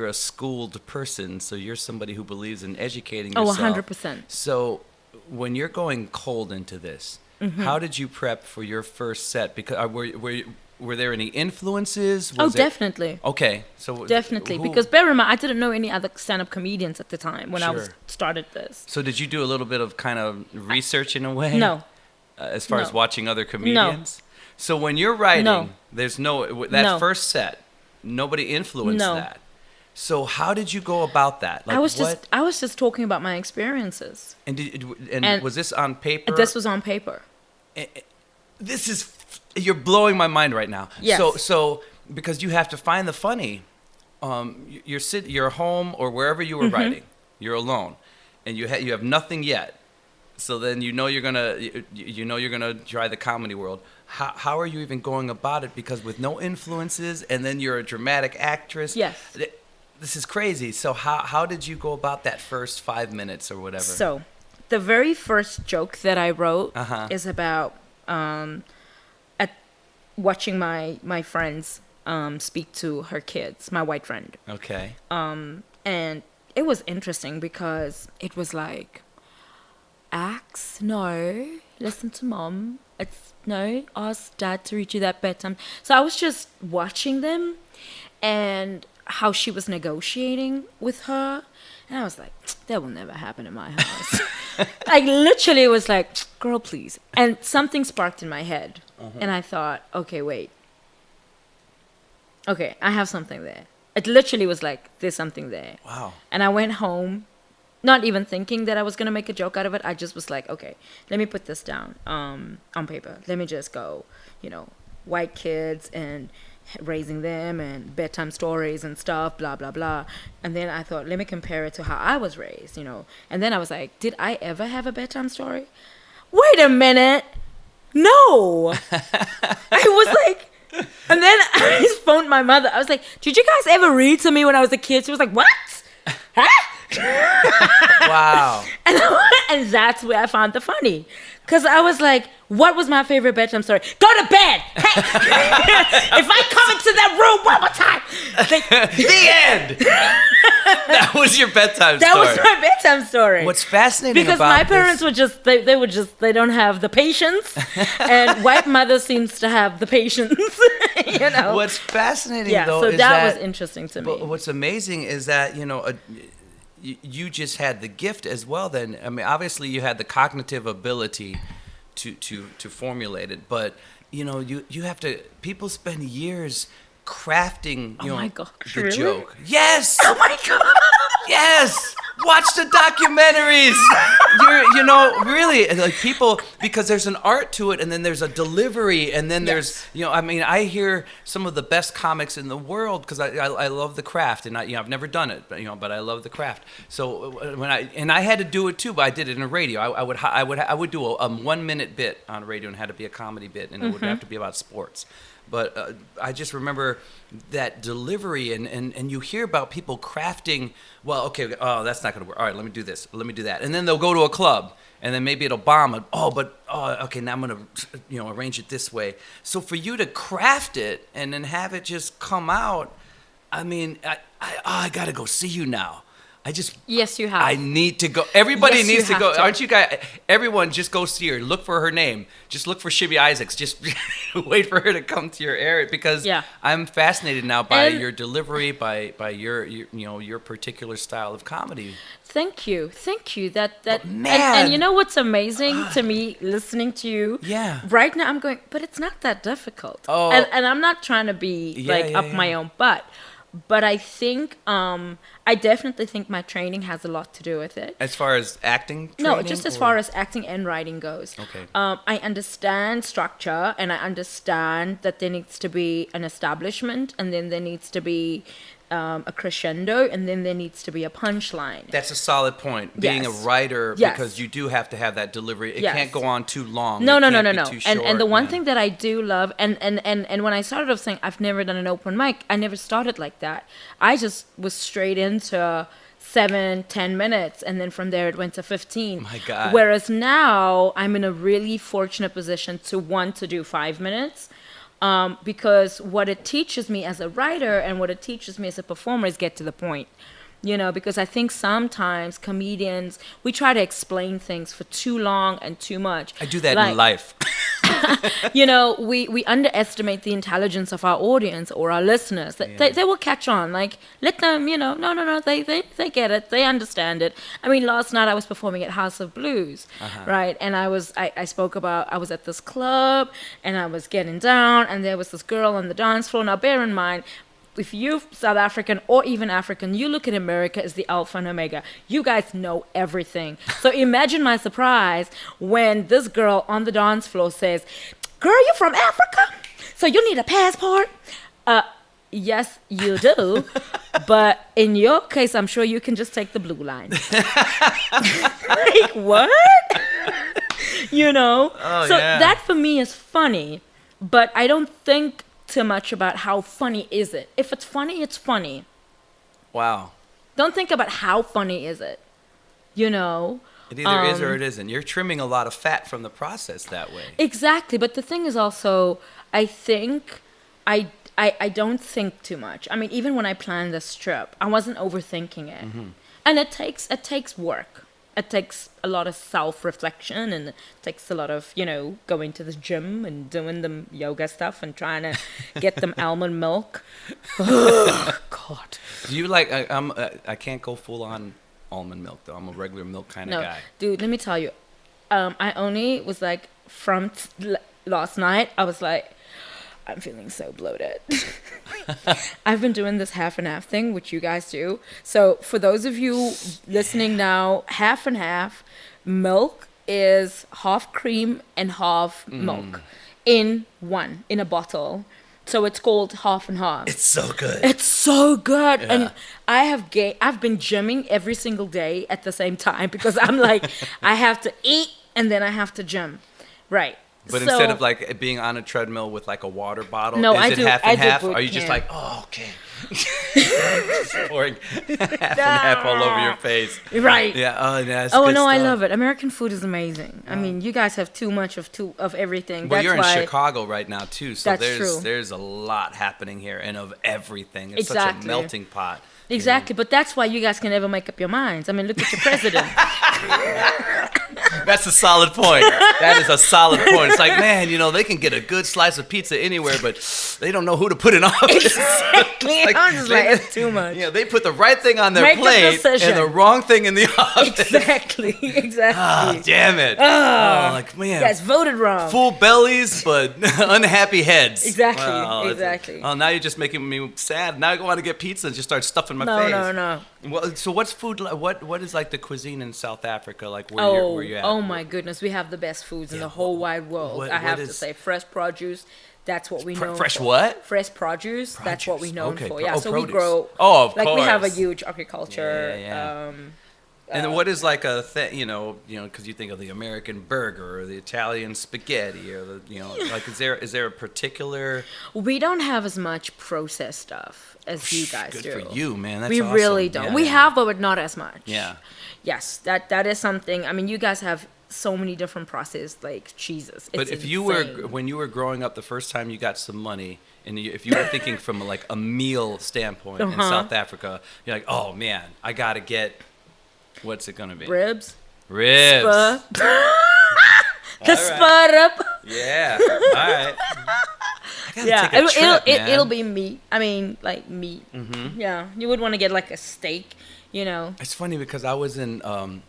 a schooled person, so you're somebody who believes in educating Oh, yourself. 100%. So when you're going cold into this, Mm-hmm. how did you prep for your first set? Because were there any influences? Oh, Was it- definitely. Okay, so Definitely. who- Because bear in mind, I didn't know any other stand-up comedians at the time when I was Sure. started this. So did you do a little bit of kind of research in a way? No. As far as No. watching other comedians? So when you're writing, No. there's that No. first set, nobody influenced No. that. So how did you go about that? Like I was just talking about my experiences. and was this on paper? This was on paper. You're blowing my mind right now. Yes. So because you have to find the funny, you're home or wherever you were Mm-hmm. writing, you're alone, and you have nothing yet. So then you're gonna try the comedy world. How are you even going about it? Because with no influences, and then you're a dramatic actress. Yes. This is crazy. So how did you go about that first 5 minutes or whatever? So, the very first joke that I wrote Uh-huh. is about at watching my friends speak to her kids, my white friend. Okay. And it was interesting because it was like, ask, no, listen to mom. It's no, ask dad to read you that bedtime. So I was just watching them and how she was negotiating with her. And I was like, that will never happen in my house. Like, literally, it was like, girl, please. And something sparked in my head. And I thought, okay, wait. Okay, I have something there. It literally was like, there's something there. Wow. And I went home, not even thinking that I was going to make a joke out of it. I just was like, okay, let me put this down on paper. Let me just go, white kids and raising them and bedtime stories and stuff, blah, blah, blah. And then I thought, let me compare it to how I was raised, And then I was like, did I ever have a bedtime story? Wait a minute. No. I was like, and then I just phoned my mother. I was like, did you guys ever read to me when I was a kid? She was like, what? Huh? Wow. And that's where I found the funny. Because I was like, what was my favorite bedtime story? Go to bed! Hey! If I come into that room one more time! The end! That was your bedtime story. That was my bedtime story. What's fascinating because about my parents this, were just, they don't have the patience. And white mother seems to have the patience. What's fascinating Yeah, though so is that was interesting to me. But what's amazing is that you just had the gift as well. Then I mean, obviously you had the cognitive ability to formulate it, but you have to. People spend years crafting Oh my gosh, the really? joke. Yes. Oh my God! Yes. Watch the documentaries. Really, like people, because there's an art to it, and then there's a delivery, and then there's, I hear some of the best comics in the world because I love the craft, and I've never done it, but I love the craft. So when I had to do it too, but I did it in a radio. I would do a 1 minute bit on radio, and it had to be a comedy bit, and it would have to be about sports. But I just remember that delivery, and you hear about people crafting, well, okay, oh, that's not going to work. All right, let me do this. Let me do that. And then they'll go to a club, and then maybe it'll bomb. Okay, now I'm going to arrange it this way. So for you to craft it and then have it just come out, I mean, I got to go see you now. Yes, you have. I need to go. Everybody Yes, you needs to have go. to. Aren't you guys? Everyone, just go see her. Look for her name. Just look for Shimmy Isaacs. Just wait for her to come to your area because Yeah. I'm fascinated now by And- your delivery, by your particular style of comedy. Thank you. man. And you know what's amazing to me listening to you? Yeah. Right now I'm going, but it's not that difficult. Oh. And I'm not trying to be Yeah, up my own butt. But I think I definitely think my training has a lot to do with it. As far as acting No, training, just as or- far as acting and writing goes. Okay. I understand structure and I understand that there needs to be an establishment and then there needs to be a crescendo and then there needs to be a punchline. That's a solid point. Being a Yes. writer, Yes. because you do have to have that delivery. It Yes. can't go on too long. No. It can't be too And short, the one man. thing that I do love, and when I started off saying I've never done an open mic, I never started like that. I just was straight into 7-10 minutes, and then from there it went to 15. My God. Whereas now I'm in a really fortunate position to want to do 5 minutes. Because what it teaches me as a writer and what it teaches me as a performer is get to the point. Because I think sometimes comedians, we try to explain things for too long and too much. I do that Like, in life. we underestimate the intelligence of our audience or our listeners. They will catch on. Like, let them, no, they get it. They understand it. I mean, last night I was performing at House of Blues, right? And I spoke about, I was at this club and I was getting down and there was this girl on the dance floor. Now, bear in mind, if you're South African or even African, you look at America as the alpha and omega. You guys know everything. So imagine my surprise when this girl on the dance floor says, "Girl, you from Africa? So you need a passport?" Yes, you do. But in your case, I'm sure you can just take the blue line. Like, what? Oh, So yeah. that for me is funny, but I don't think too much about how funny is it. If it's funny, it's funny. Wow. Don't think about how funny is it. It either is or it isn't. You're trimming a lot of fat from the process that way. Exactly. But the thing is also, I think I don't think too much. I mean, even when I planned this trip, I wasn't overthinking it. And it takes work. It takes a lot of self-reflection and it takes a lot of, going to the gym and doing the yoga stuff and trying to get them almond milk. Oh, God. Do you I can't go full on almond milk though. I'm a regular milk kind of No, guy. dude, let me tell you. I only was like, from last night, I was like, I'm feeling so bloated. I've been doing this half and half thing, which you guys do. So for those of you listening now, half and half, milk is half cream and half milk in a bottle. So it's called half and half. It's so good. It's so good. Yeah. And I've been gymming every single day at the same time because I'm like, I have to eat and then I have to gym. Right. But So- instead of like being on a treadmill with like a water bottle, No, is I it do- half I and do half? boot Are you just camp. like, oh, okay. Just pouring half and half all over your face. Right. Yeah. Oh, yeah. Oh no, I love it. American food is amazing. I mean, you guys have too much of everything. Well, That's you're in why, Chicago right now too, so That's true. there's a lot happening here and of everything. It's such Exactly. a melting pot. Exactly, but that's why you guys can never make up your minds. I mean, look at your president. That's a solid point. That is a solid point. It's like, man, they can get a good slice of pizza anywhere, but they don't know who to put in office. Exactly. I'm just like, it's too much. They put the right thing on their Make a plate decision. and the wrong thing in the office. Exactly. Ah, damn it. Oh, like, man. You guys voted wrong. Full bellies, but unhappy heads. Exactly, Wow, exactly. Oh, now you're just making me sad. Now I want to get pizza and just start stuffing my No, face. no. Well, so what's food? What is like the cuisine in South Africa? Like where you're at? Oh my goodness, we have the best foods in the whole wide world. what- I have what to is- say, fresh produce. That's what we know. fresh what? Fresh produce. That's what we know Okay, for. pro- Yeah, oh, so produce. we grow. Oh, of we have a course. huge agriculture. Yeah. And then what is like a thing, because you think of the American burger or the Italian spaghetti or like is there a particular? We don't have as much processed stuff as you guys Good do. for you, man. That's we awesome. really don't. Yeah, we yeah. have, but not as much. Yeah. Yes, that is something. I mean, you guys have so many different processed like cheeses. But It's if insane. when you were growing up, the first time you got some money, and if you were thinking from like a meal standpoint in South Africa, you're like, oh man, I gotta get, what's it gonna be? Ribs. Ribs. Spur. The All spur up. Yeah. All right. I gotta Yeah, take a trip, man. it'll be meat. I mean, like meat. Mm-hmm. Yeah, you would want to get like a steak, you know. It's funny because I was in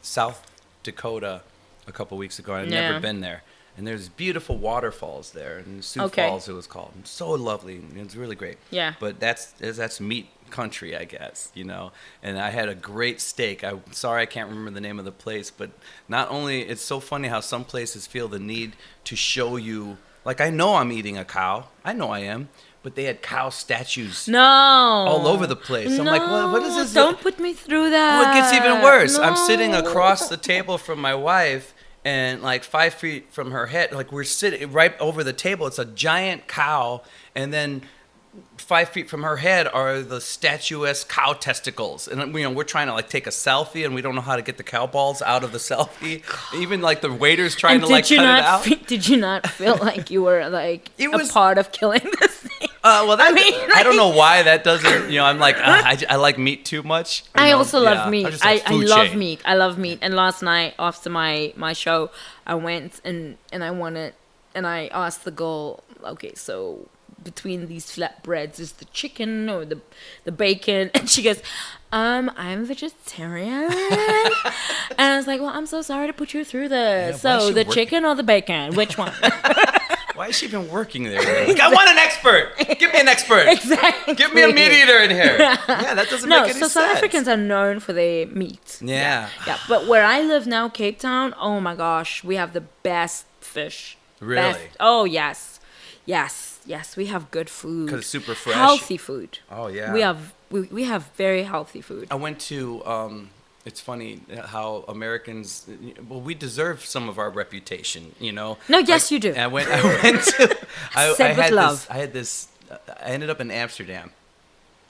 South Dakota a couple weeks ago. I'd Yeah. never been there. And there's beautiful waterfalls there. And Sioux Okay. Falls, it was called. It's so lovely. It's really great. Yeah. But that's meat country, I guess, you know. And I had a great steak. I'm sorry I can't remember the name of the place. But not only, it's so funny how some places feel the need to show you, like I know I'm eating a cow. I know I am. But they had cow statues No. all over the place. I'm like, what is this? Don't put me through that. Well, it gets even worse. No. I'm sitting across the table from my wife, and like 5 feet from her head, like we're sitting right over the table. It's a giant cow, and then 5 feet from her head are the statuesque cow testicles. And we're trying to like take a selfie, and we don't know how to get the cow balls out of the selfie. Even like the waiter's trying And to like cut it out. Did you not feel like you were like It a was- part of killing this thing? Well, that, I mean, I don't know why that doesn't. I'm like, I like meat too much. I also love meat. I'm just like I food love chain. meat. I love meat. And last night after my show, I went and I asked the girl, okay, so between these flatbreads is the chicken or the bacon? And she goes, I'm vegetarian. And I was like, well, I'm so sorry to put you through this. why is So she the working? chicken or the bacon? Which one? Why has she been working there? Like, I want an expert. Give me an expert. Exactly. Give me a meat eater in here. Yeah, that doesn't No, make any so sense. South Africans are known for their meat. Yeah. Yeah, but where I live now, Cape Town, oh my gosh, we have the best fish. Really? Best. Oh, yes. Yes, we have good food. 'Cause it's super fresh. Healthy food. Oh, yeah. We have very healthy food. I went to. It's funny how Americans. Well, we deserve some of our reputation. No, yes, you do. I went to. I Said with had love. I had this. I ended up in Amsterdam,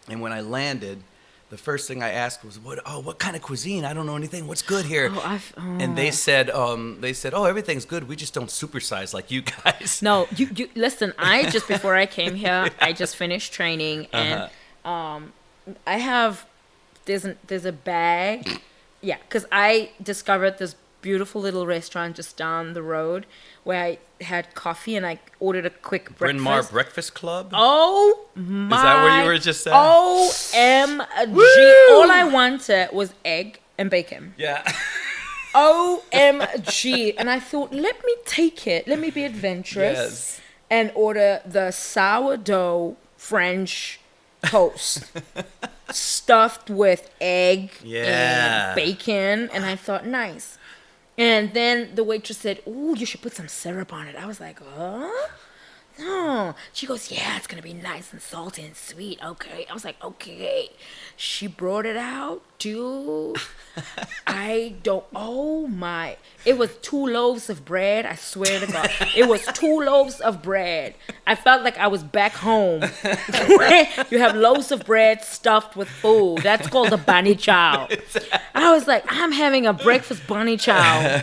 and when I landed, the first thing I asked was, what kind of cuisine? I don't know anything. What's good here? And they said, oh, everything's good. We just don't supersize like you guys. No, you listen. Just before I came here, I just finished training, and I have there's a bag, yeah, because I discovered this beautiful little restaurant just down the road where I had coffee and I ordered a quick Bryn breakfast. Mawr Breakfast Club. Oh my! Is that what you were just saying? OMG! Woo! All I wanted was egg and bacon. Yeah. OMG! And I thought, let me be adventurous Yes. and order the sourdough French toast stuffed with egg Yeah. and bacon. And I thought, nice. And then the waitress said, ooh, you should put some syrup on it. I was like, huh? No. She goes, yeah, it's going to be nice and salty and sweet. Okay. I was like, okay. She brought it out. Dude, oh my. It was 2 loaves of bread. I swear to God. It was 2 loaves of bread. I felt like I was back home. You have loaves of bread stuffed with food. That's called a bunny chow. I was like, I'm having a breakfast bunny chow.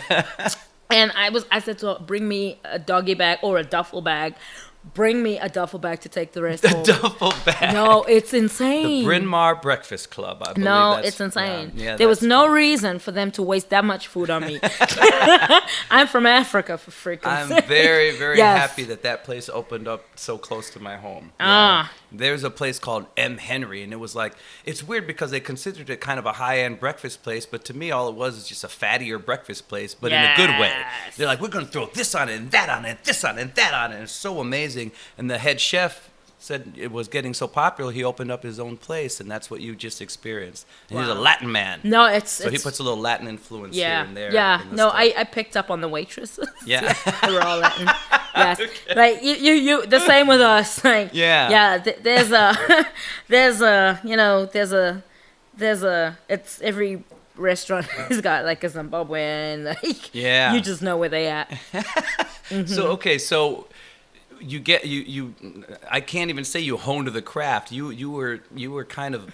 And I said to her, bring me a doggy bag or a duffel bag. Bring me a duffel bag to take the rest home. Duffel bag. No, it's insane. The Bryn Mawr Breakfast Club. I believe No, that's- it's insane. Yeah, there was that's- no reason for them to waste that much food on me. I'm from Africa, for freaking I'm sake. very, very Yes. happy that place opened up so close to my home. Ah. There's a place called M. Henry, and it was like, it's weird because they considered it kind of a high-end breakfast place, but to me, all it was is just a fattier breakfast place, but in a good way. Yes. They're like, we're going to throw this on it, and that on it, this on it, and that on it. And it's so amazing. And the head chef said it was getting so popular, he opened up his own place, and that's what you just experienced. And he's a Wow. Latin man. No, it's So he puts a little Latin influence yeah, here and there. yeah. in the No, stuff. I picked up on the waitresses. Yeah. They were all Latin. Yes, like you. The same with us. Like Yeah. There's a. It's every restaurant has got like a Zimbabwean. Like Yeah. you just know where they at. So okay, so you get you I can't even say you honed the craft. You were kind of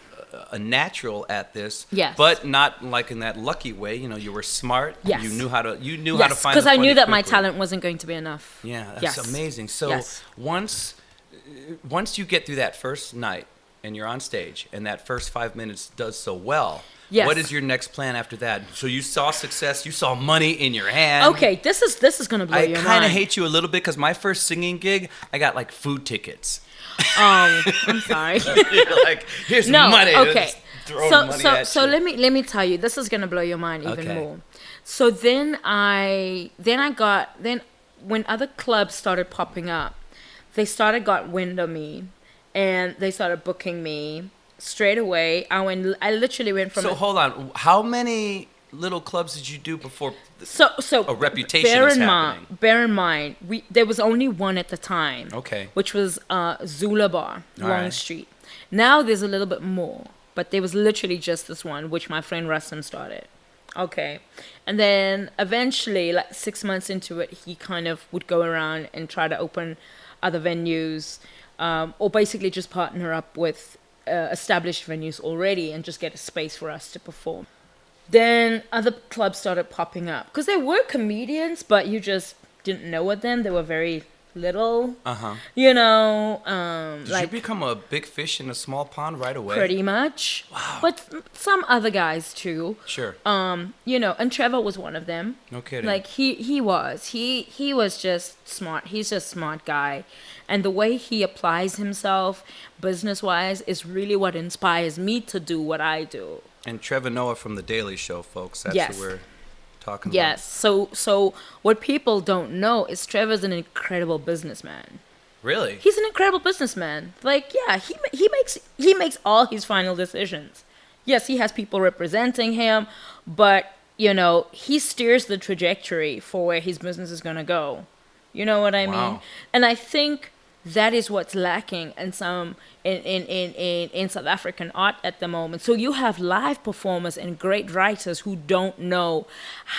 a natural at this. Yes. But not like in that lucky way. You know, you were smart. Yes. You knew how to how to Yes, find because the I funny knew that my quickly. talent wasn't going to be enough. Yeah, that's Yes. amazing. So Yes. once you get through that first night and you're on stage and that first 5 minutes does so well, Yes. what is your next plan after that? So you saw success, you saw money in your hand. Okay, this is gonna blow I your kind mind. of hate you a little bit because my first singing gig, I got like food tickets. I'm sorry. You're like, here's No, money. okay. Just throwing money at So you. let me tell you, this is gonna blow your mind even Okay. more. So then when other clubs started popping up, they got wind of me, and they started booking me straight away. I literally went from So hold on. How many little clubs did you do before? so a reputation bear is in happening. bear in mind, there was only one at the time. Okay. Which was Zula Bar, All Long right. Street. Now there's a little bit more, but there was literally just this one, which my friend Rustam started. Okay. And then eventually, like 6 months into it, he kind of would go around and try to open other venues, or basically just partner up with established venues already and just get a space for us to perform. Then other clubs started popping up because there were comedians, but you just didn't know of them. They were very little, you know, Did like you become a big fish in a small pond right away? pretty much. Wow. But some other guys too. Sure. You know, and Trevor was one of them. No kidding. Like he was just smart. He's just a smart guy. And the way he applies himself business wise is really what inspires me to do what I do. And Trevor Noah from The Daily Show, folks. That's Yes. who we're talking Yes. So what people don't know is Trevor's an incredible businessman. about. Really? He's an incredible businessman. Like, yeah, he makes all his final decisions. Yes, he has people representing him, but you know, he steers the trajectory for where his business is gonna go. You know what I mean? Wow. And I think that is what's lacking in in South African art at the moment. So you have live performers and great writers who don't know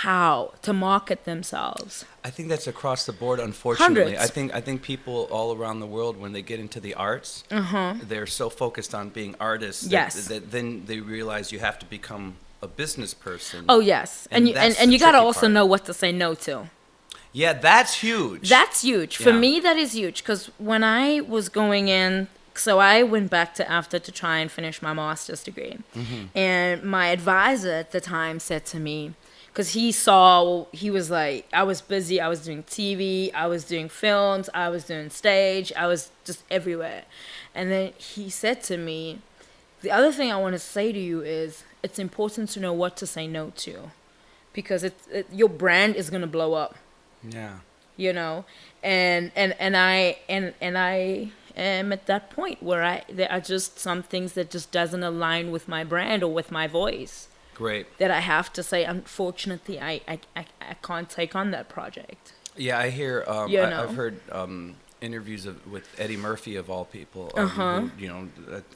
how to market themselves. I think that's across the board, unfortunately. Hundreds. I think people all around the world, when they get into the arts, they're so focused on being artists Yes. that then they realize you have to become a business person. Oh yes, And and that's you the gotta tricky also part. know what to say no to. Yeah, that's huge. That's huge. For Yeah. me, that is huge. Because when I was going in, so I went back to AFTA to try and finish my master's degree. And my advisor at the time said to me, because he was like, I was busy. I was doing TV. I was doing films. I was doing stage. I was just everywhere. And then he said to me, the other thing I want to say to you is it's important to know what to say no to. Because your brand is going to blow up. Yeah. You know, and I am at that point where there are just some things that just doesn't align with my brand or with my voice Great. that I have to say, unfortunately, I can't take on that project. Yeah, I hear. You know. I've heard interviews with Eddie Murphy of all people. Who, you know,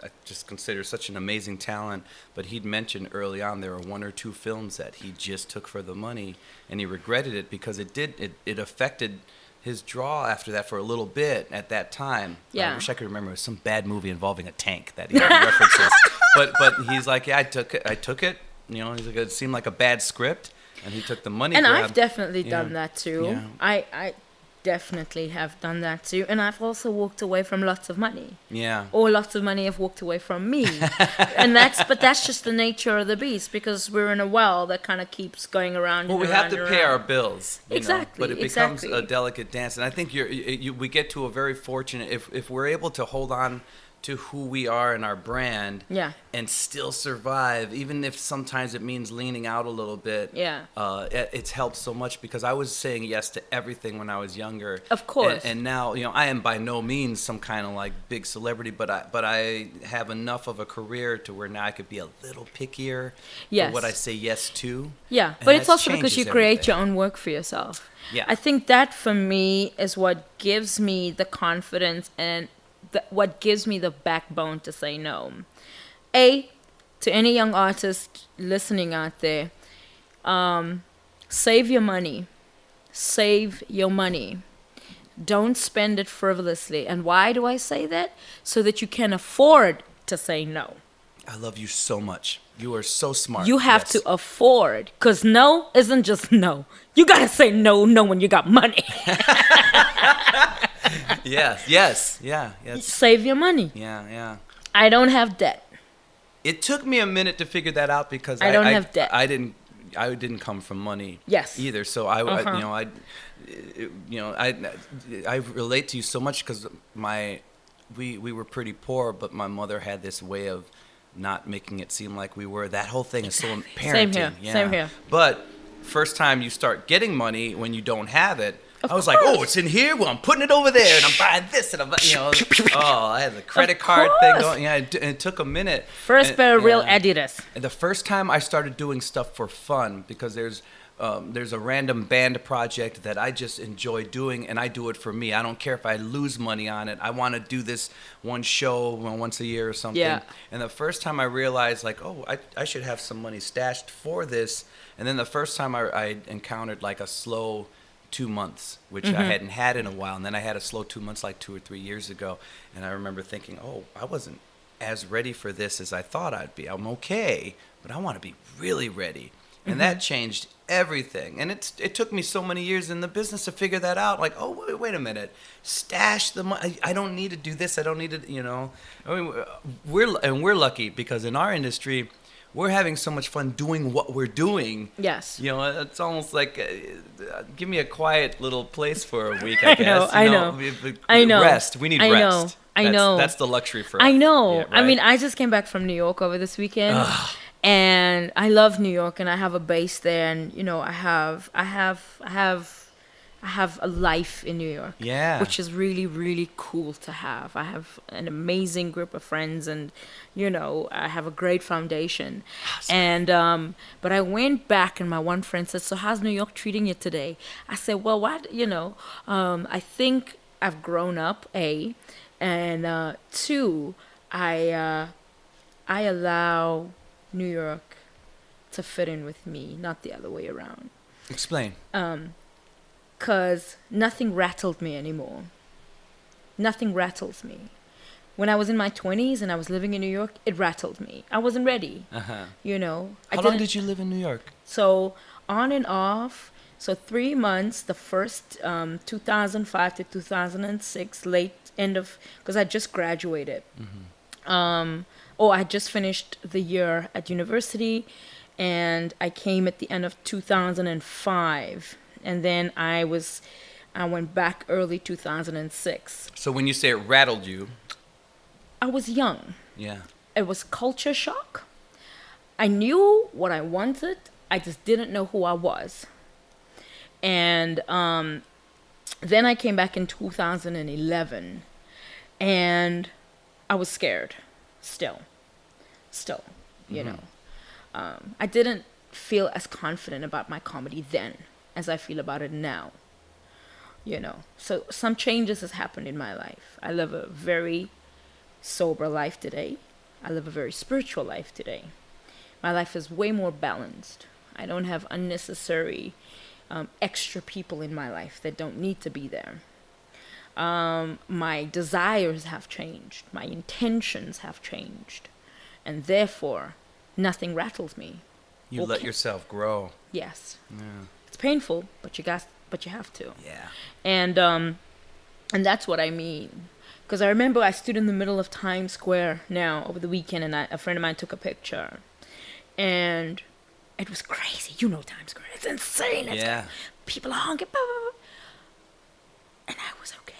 I just consider such an amazing talent. But he'd mentioned early on there were one or two films that he just took for the money, and he regretted it because it affected his draw after that for a little bit at that time. Yeah. I wish I could remember some bad movie involving a tank that he references. But he's like, yeah, I took it. You know, he's like, it seemed like a bad script, and he took the money. And grab. I've definitely Yeah. done that too. Yeah. I definitely have done that too. And I've also walked away from lots of money. Yeah. Or lots of money have walked away from me. But that's just the nature of the beast because we're in a well that kind of keeps going around. Well, and we have around to and pay around. our bills, you know, Exactly, but it becomes exactly. a delicate dance. And I think we get to a very fortunate if we're able to hold on to who we are and our brand, Yeah. and still survive, even if sometimes it means leaning out a little bit. Yeah. It's helped so much because I was saying yes to everything when I was younger. Of course. And now, you know, I am by no means some kind of like big celebrity, but I have enough of a career to where now I could be a little pickier Yes. for what I say yes to. Yeah, And but it's that also because you changes create everything. your own work for yourself. Yeah. I think that for me is what gives me the confidence and what gives me the backbone to say no. To any young artist listening out there, save your money. Save your money. Don't spend it frivolously. And why do I say that? So that you can afford to say no. I love you so much. You are so smart. You have Yes. to afford, because no isn't just no. You gotta say no when you got money. Yes. Yeah. Yes. Save your money. Yeah. I don't have debt. It took me a minute to figure that out because I don't have debt. I didn't come from money. Yes. Either. So I relate to you so much because we were pretty poor, but my mother had this way of not making it seem like we were. That whole thing is so parenting. Same here. Yeah. Same here. But first time you start getting money when you don't have it, Of I was like, course. oh, it's in here. Well, I'm putting it over there, and I'm buying this, and I had the credit card thing course. going. Yeah, it took a minute. First pair of real yeah. Adidas. And the first time I started doing stuff for fun, because there's a random band project that I just enjoy doing, and I do it for me. I don't care if I lose money on it. I want to do this one show once a year or something. Yeah. And the first time I realized, like, oh, I should have some money stashed for this. And then the first time I encountered like a slow 2 months, which I hadn't had in a while. And then I had a slow 2 months like 2 or 3 years ago. And I remember thinking, oh, I wasn't as ready for this as I thought I'd be. I'm okay, but I want to be really ready. And that changed everything. And it took me so many years in the business to figure that out. Like, oh, wait a minute. Stash the money. I don't need to do this. I don't need to, I mean, we're lucky because in our industry, we're having so much fun doing what we're doing. Yes. It's almost like, give me a quiet little place for a week, I guess. I know. Rest. We need rest. I know. That's the luxury for us. I know. Yeah, I right? mean, I just came back from New York over this weekend. And I love New York, and I have a base there, and I have a life in New York. Yeah. Which is really, really cool to have. I have an amazing group of friends, and I have a great foundation. Awesome. And but I went back, and my one friend said, "So how's New York treating you today?" I said, "Well, what I think I've grown up, A, and two, I allow New York to fit in with me, not the other way around. Explain. 'Cause nothing rattled me anymore. Nothing rattles me. When I was in my 20s and I was living in New York, it rattled me. I wasn't ready. Uh-huh. How long did you live in New York? So on and off. So 3 months, the first 2005 to 2006, because I just graduated. I just finished the year at university, and I came at the end of 2005, and then I went back early 2006. So when you say it rattled you, I was young. yeah. It was culture shock. I knew what I wanted. I just didn't know who I was. And then I came back in 2011, and I was scared. Still, I didn't feel as confident about my comedy then as I feel about it now. So some changes has happened in my life. I live a very sober life today. I live a very spiritual life today. My life is way more balanced. I don't have unnecessary extra people in my life that don't need to be there. My desires have changed. My intentions have changed. And therefore, nothing rattles me. You let yourself grow. Yes. Yeah. It's painful, but you have to. Yeah. And that's what I mean. Because I remember I stood in the middle of Times Square now over the weekend, and a friend of mine took a picture. And it was crazy. Times Square. It's insane. Yeah. People are honking. Blah, blah, blah. And I was okay.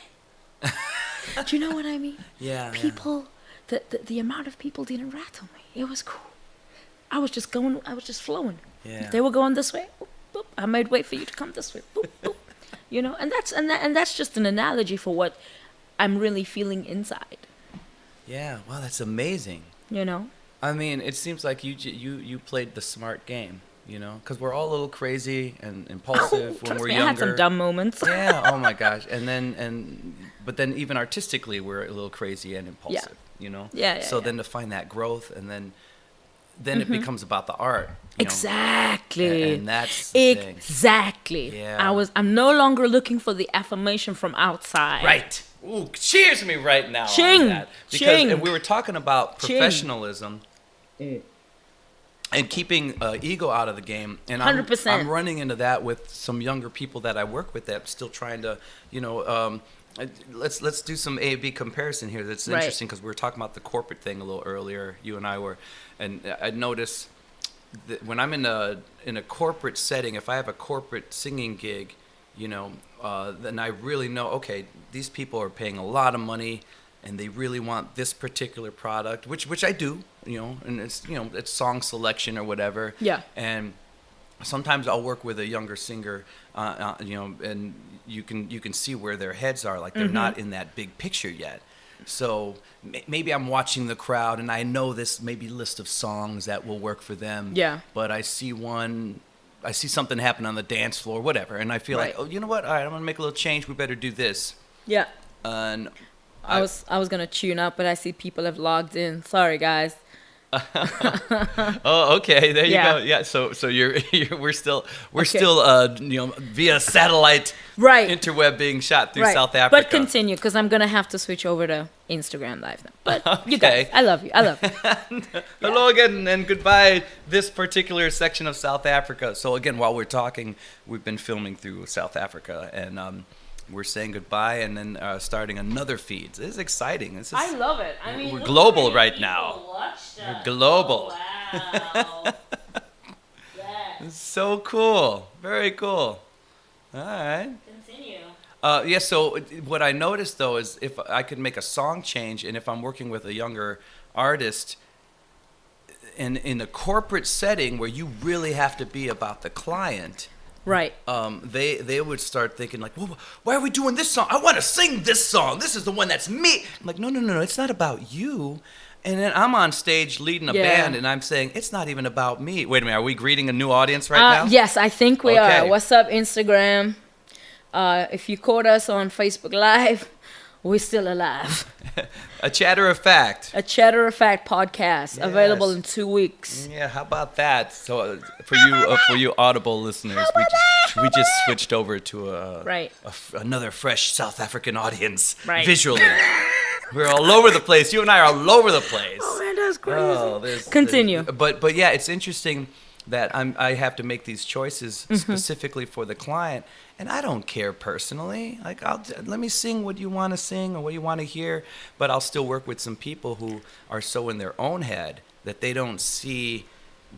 Do you know what I mean? Yeah. People, the amount of people didn't rattle me. It was cool. I was just flowing. Yeah. If they were going this way, boop, boop, I made way for you to come this way. Boop, boop. And that's just an analogy for what I'm really feeling inside. Yeah. Wow, that's amazing. I mean, it seems like you played the smart game, because we're all a little crazy and impulsive when we're younger. I had some dumb moments. Yeah. Oh my gosh. But then even artistically, we're a little crazy and impulsive. Yeah. So then to find that growth, and then it becomes about the art. Exactly. And that's the thing. Exactly. Yeah. I'm no longer looking for the affirmation from outside. Right. Ooh, cheers me right now Ching. on that. Because Ching. and we were talking about Ching. professionalism. and keeping ego out of the game. And 100%. I'm running into that with some younger people that I work with that I'm still trying to, let's do some A/B comparison here. That's Right. interesting because we were talking about the corporate thing a little earlier. You and I were, and I notice that when I'm in a corporate setting, if I have a corporate singing gig, then I really know, okay, these people are paying a lot of money and they really want this particular product, which I do, and it's song selection or whatever. Yeah. And sometimes I'll work with a younger singer, and you can see where their heads are, like they're not in that big picture yet. So maybe I'm watching the crowd and I know this maybe list of songs that will work for them. Yeah. But I see something happen on the dance floor, whatever, and I feel Right. like, oh, you know what? All right, I'm gonna make a little change. We better do this. Yeah. And I was gonna tune up, but I see people have logged in. Sorry, guys. Oh, okay. There you Yeah. go. Yeah. So we're still Okay. via satellite, Right. interweb being shot through Right. South Africa. But continue, because I'm gonna have to switch over to Instagram Live now. But you Okay. guys, I love you. I love you. Hello again and goodbye. This particular section of South Africa. So again, while we're talking, we've been filming through South Africa, and we're saying goodbye, and then starting another feed. This is exciting. This is love it. I mean, we're global right now. We're global. Wow. Yes. So cool. Very cool. All right. Continue. Yeah, so what I noticed, though, is if I could make a song change, and if I'm working with a younger artist, and in a corporate setting where you really have to be about the client, Right. they would start thinking like, well, why are we doing this song? I want to sing this song. This is the one that's me. I'm like, no, it's not about you. And then I'm on stage leading a Yeah. band, and I'm saying, it's not even about me. Wait a minute, are we greeting a new audience right now? Yes, I think we Okay. are. What's up, Instagram? If you caught us on Facebook Live, we're still alive. A chatter of fact. A Cheddar Effect podcast, available Yes. in 2 weeks. Yeah, how about that? So for you Audible listeners, we just switched over to Right. another fresh South African audience Right. visually. We're all over the place. You and I are all over the place. Oh man, that's crazy. There's- Continue. But yeah, it's interesting that I have to make these choices specifically for the client, and I don't care personally. Like, let me sing what you want to sing or what you want to hear, but I'll still work with some people who are so in their own head that they don't see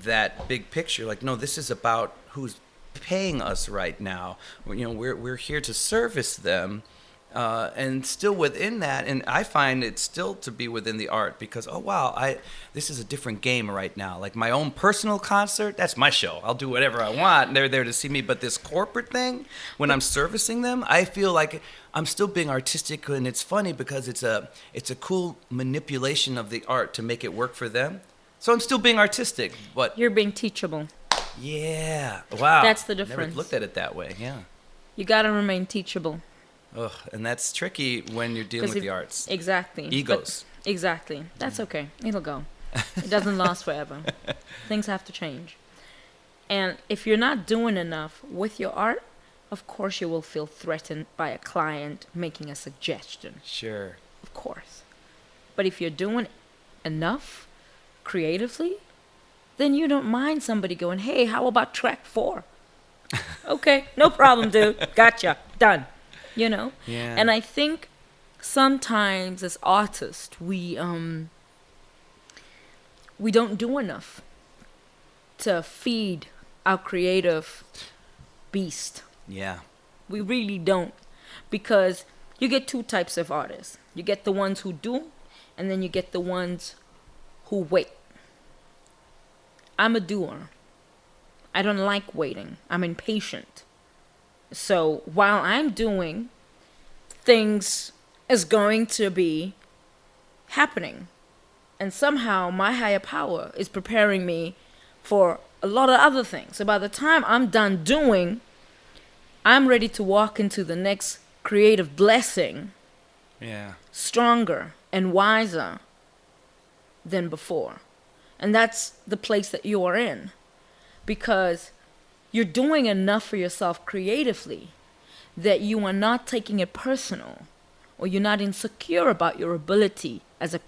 that big picture. Like, no, this is about who's paying us right now. We're here to service them. And still within that, and I find it still to be within the art because, oh wow, this is a different game right now. Like my own personal concert, that's my show. I'll do whatever I want. And they're there to see me. But this corporate thing, when I'm servicing them, I feel like I'm still being artistic, and it's funny because it's a cool manipulation of the art to make it work for them. So I'm still being artistic, but You're being teachable. yeah, wow, That's the Never difference. looked at it that way. Yeah. You gotta remain teachable. Ugh, and that's tricky when you're dealing 'Cause with if- the arts. Exactly. Egos. But, exactly. That's okay. It'll go. It doesn't last forever. Things have to change. And if you're not doing enough with your art, of course you will feel threatened by a client making a suggestion. Sure. Of course. But if you're doing enough creatively, then you don't mind somebody going, hey, how about track 4? Okay, no problem, dude. Gotcha. Done. Yeah. And I think sometimes as artists we don't do enough to feed our creative beast. Yeah. We really don't, because you get 2 types of artists. You get the ones who do, and then you get the ones who wait. I'm a doer. I don't like waiting. I'm impatient. So while I'm doing, things is going to be happening. And somehow my higher power is preparing me for a lot of other things. So by the time I'm done doing, I'm ready to walk into the next creative blessing Yeah. stronger and wiser than before. And that's the place that you are in, because you're doing enough for yourself creatively that you are not taking it personal or you're not insecure about your ability as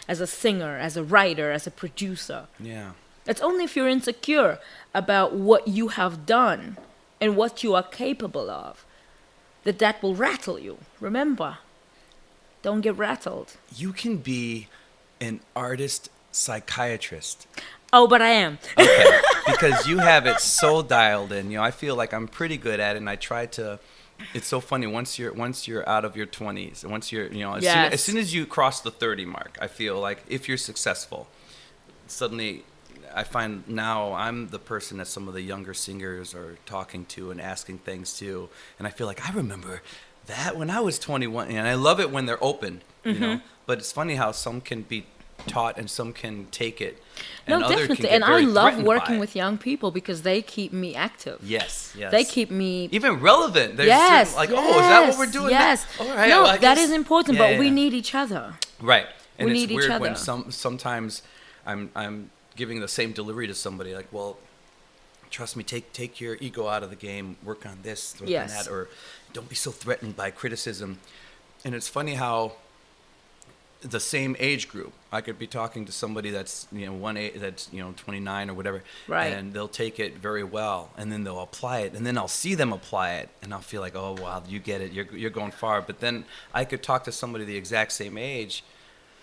as a singer, as a writer, as a producer. Yeah. It's only if you're insecure about what you have done and what you are capable of that will rattle you. Remember, don't get rattled. You can be an artist psychiatrist. Oh, but I am. Okay. Because you have it so dialed in. You know, I feel like I'm pretty good at it, and I try to. It's so funny once you're out of your 20s, and once you're, as soon as you cross the 30 mark, I feel like if you're successful, suddenly I find now I'm the person that some of the younger singers are talking to and asking things to, and I feel like I remember that when I was 21, and I love it when they're open, you know. But it's funny how some can be taught and some can take it. And No, other definitely. Can get And I very love threatened working by with young people because they keep me active. Yes, yes. They keep me. Even relevant. There's Yes. certain, like, oh, is that what we're doing? Yes. All right. No, well, I that guess- is important, Yeah, but we yeah. need each other. Right. And We it's need each weird when other. sometimes I'm giving the same delivery to somebody, like, well, trust me, take your ego out of the game, work on this, work on Yes. that, or don't be so threatened by criticism. And it's funny how the same age group, I could be talking to somebody that's that's 29 or whatever, Right. and they'll take it very well, and then they'll apply it, and then I'll see them apply it, and I'll feel like, oh wow, you get it, you're going far. But then I could talk to somebody the exact same age,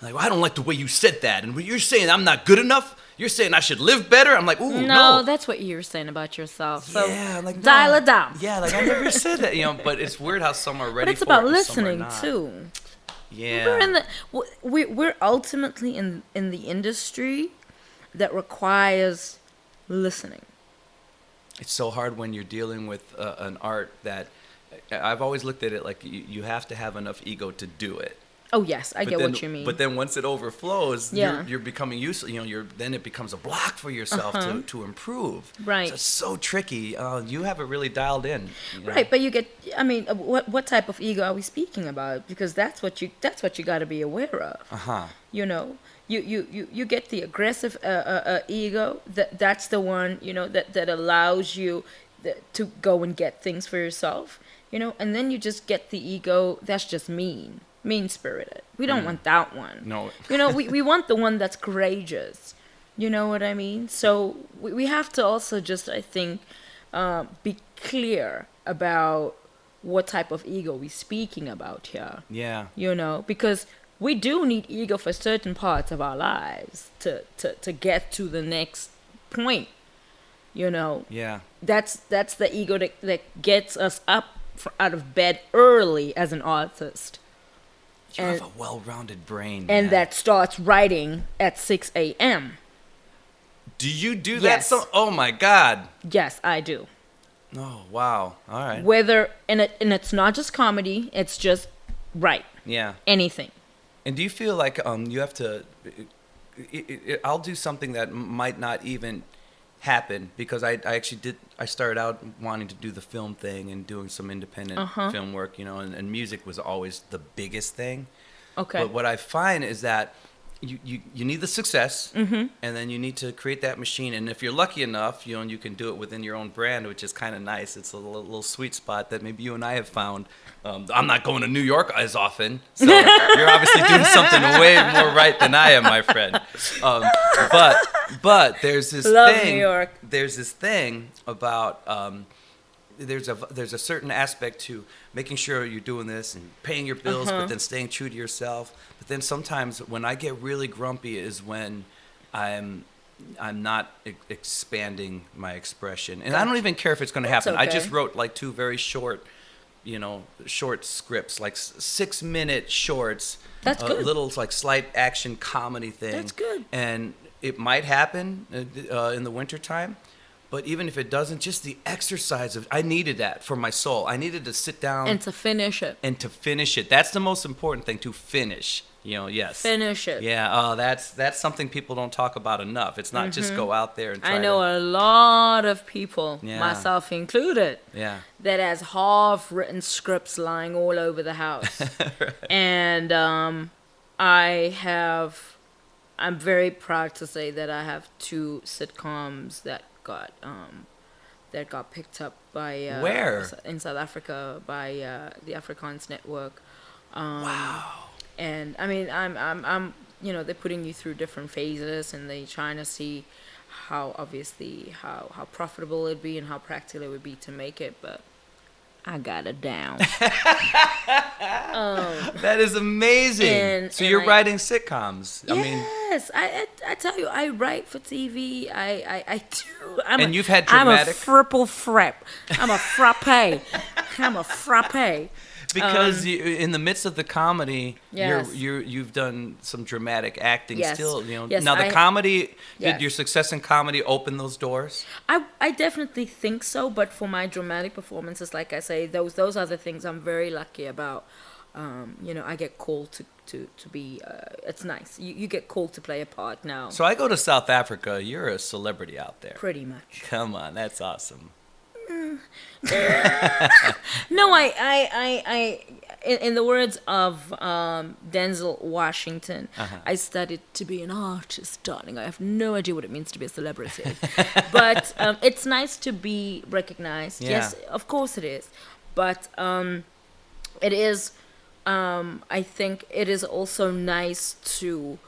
like, well, I don't like the way you said that, and you're saying I'm not good enough. You're saying I should live better. I'm like, ooh, No, that's what you're saying about yourself. So yeah, like dial no. it down. Yeah, like I never said that, But it's weird how some are ready But it's for about it and some are listening not. too. Yeah. We're in the we're ultimately in the industry that requires listening. It's so hard when you're dealing with an art that I've always looked at it like you have to have enough ego to do it. Oh yes, I get then, what you mean. But then once it overflows, Yeah. you're becoming used. Then it becomes a block for yourself to improve. Right. So it's so tricky. You have it really dialed in. Right, but you get. I mean, what type of ego are we speaking about? Because that's what you got to be aware of. You get the aggressive ego. That's the one that allows you to go and get things for yourself. And then you just get the ego that's just mean-spirited. We don't want that one. No. We want the one that's courageous. You know what I mean? So we have to also just, I think, be clear about what type of ego we're speaking about here. Yeah. Because we do need ego for certain parts of our lives to get to the next point. Yeah. That's the ego that gets us up out of bed early as an artist. You have a well-rounded brain. And man. that starts writing at 6 a.m. Do you do that? Yes. Oh my God. Yes, I do. Oh wow. All right. And it's not just comedy, it's just write. Yeah. Anything. And do you feel like you have to? I'll do something that might not even happen because I actually did. I started out wanting to do the film thing and doing some independent film work, and music was always the biggest thing. Okay. But what I find is that you need the success, and then you need to create that machine. And if you're lucky enough, you can do it within your own brand, which is kind of nice. It's a little sweet spot that maybe you and I have found. I'm not going to New York as often, so you're obviously doing something way more right than I am, my friend. But there's this Love thing. New York. There's this thing about. There's a certain aspect to making sure you're doing this and paying your bills, but then staying true to yourself. But then sometimes when I get really grumpy is when I'm not expanding my expression, and I don't even care if it's going to happen. okay. I just wrote like 2 very short, short scripts, like 6-minute shorts. That's good. Little like slight action comedy thing. That's good. And it might happen in the wintertime. But even if it doesn't, just the exercise of, I needed that for my soul. I needed to sit down. And to finish it. That's the most important thing, to finish. Yes. Finish it. Yeah, that's something people don't talk about enough. It's not just go out there and try I know a lot of people, Yeah. myself included, Yeah. that has half-written scripts lying all over the house. Right. And I'm very proud to say that I have 2 sitcoms that got picked up by Where? in South Africa by the Afrikaans Network. Wow. And I mean, I'm, they're putting you through different phases, and they're trying to see how obviously how profitable it'd be and how practical it would be to make it, but I got it down. That is amazing. So you're writing sitcoms. Yes, I tell you, I write for TV. I do. And you've had dramatic. I'm a fripple frap. I'm a frappe. I'm a frappe. Because in the midst of the comedy, Yes. you've done some dramatic acting Yes. still. Yes, Now the comedy, Yes. did your success in comedy open those doors? I definitely think so, but for my dramatic performances, like I say, those are the things I'm very lucky about. I get called to be. It's nice. You get called to play a part now. So I go to South Africa. You're a celebrity out there. Pretty much. Come on, that's awesome. No, in the words of Denzel Washington, I studied to be an artist, darling. I have no idea what it means to be a celebrity. But it's nice to be recognized. Yeah. Yes, of course it is. But it is, I think it is also nice to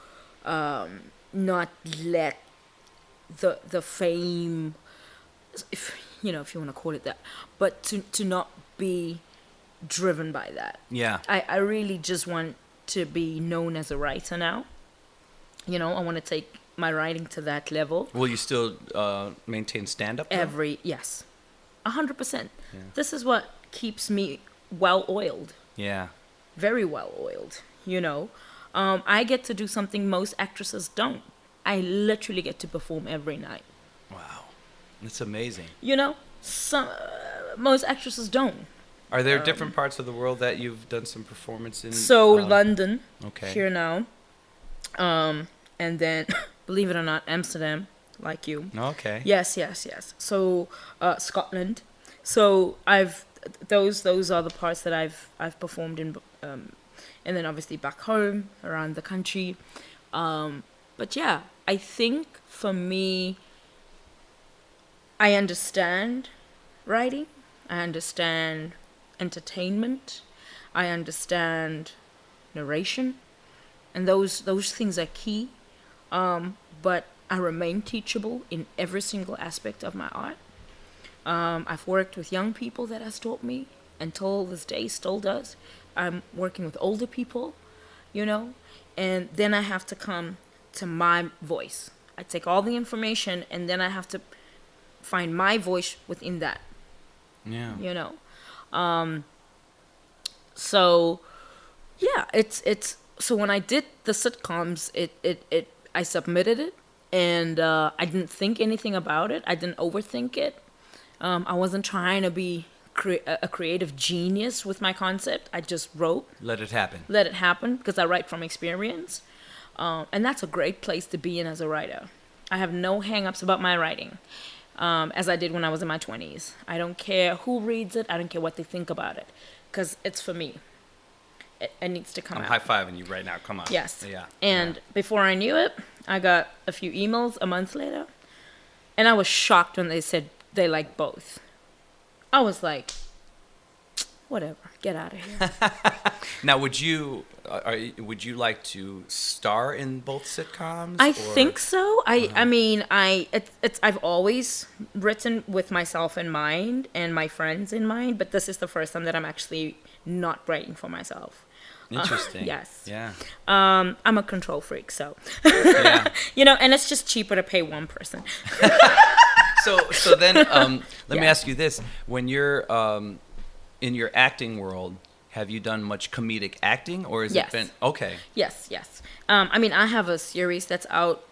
not let the fame, if you want to call it that, but to not be driven by that. Yeah. I really just want to be known as a writer now. I want to take my writing to that level. Will you still maintain stand-up? Yes, 100%. This is what keeps me well-oiled. Yeah. Very well-oiled. I get to do something most actresses don't. I literally get to perform every night. Wow. That's amazing. Most actresses don't. Are there different parts of the world that you've done some performance in? So London, okay. here now, and then believe it or not, Amsterdam, like you. Okay. Yes. So Scotland. So those are the parts that I've performed in, and then obviously back home around the country. But yeah, I think for me, I understand writing. I understand entertainment. I understand narration, and those things are key. But I remain teachable in every single aspect of my art. I've worked with young people that has taught me, and till this day still does. I'm working with older people, and then I have to come to my voice. I take all the information, and then I have to find my voice within that. Yeah. So yeah, it's so when I did the sitcoms, I submitted it, and I didn't think anything about it. I didn't overthink it. I wasn't trying to be a creative genius with my concept. I just wrote. Let it happen because I write from experience. And that's a great place to be in as a writer. I have no hang-ups about my writing, as I did when I was in my 20s. I don't care who reads it. I don't care what they think about it, because it's for me. It needs to come out. I'm high-fiving you right now. Come on. Yes. Yeah. And before I knew it, I got a few emails a month later, and I was shocked when they said they like both. I was like, whatever, get out of here. Now, would you like to star in both sitcoms? I think so. I've always written with myself in mind and my friends in mind, but this is the first time that I'm actually not writing for myself. Interesting. Yes. Yeah. I'm a control freak, so Yeah. and it's just cheaper to pay one person. So then, let me ask you this: when you're in your acting world, have you done much comedic acting, or has it been okay? Yes. I have a series that's out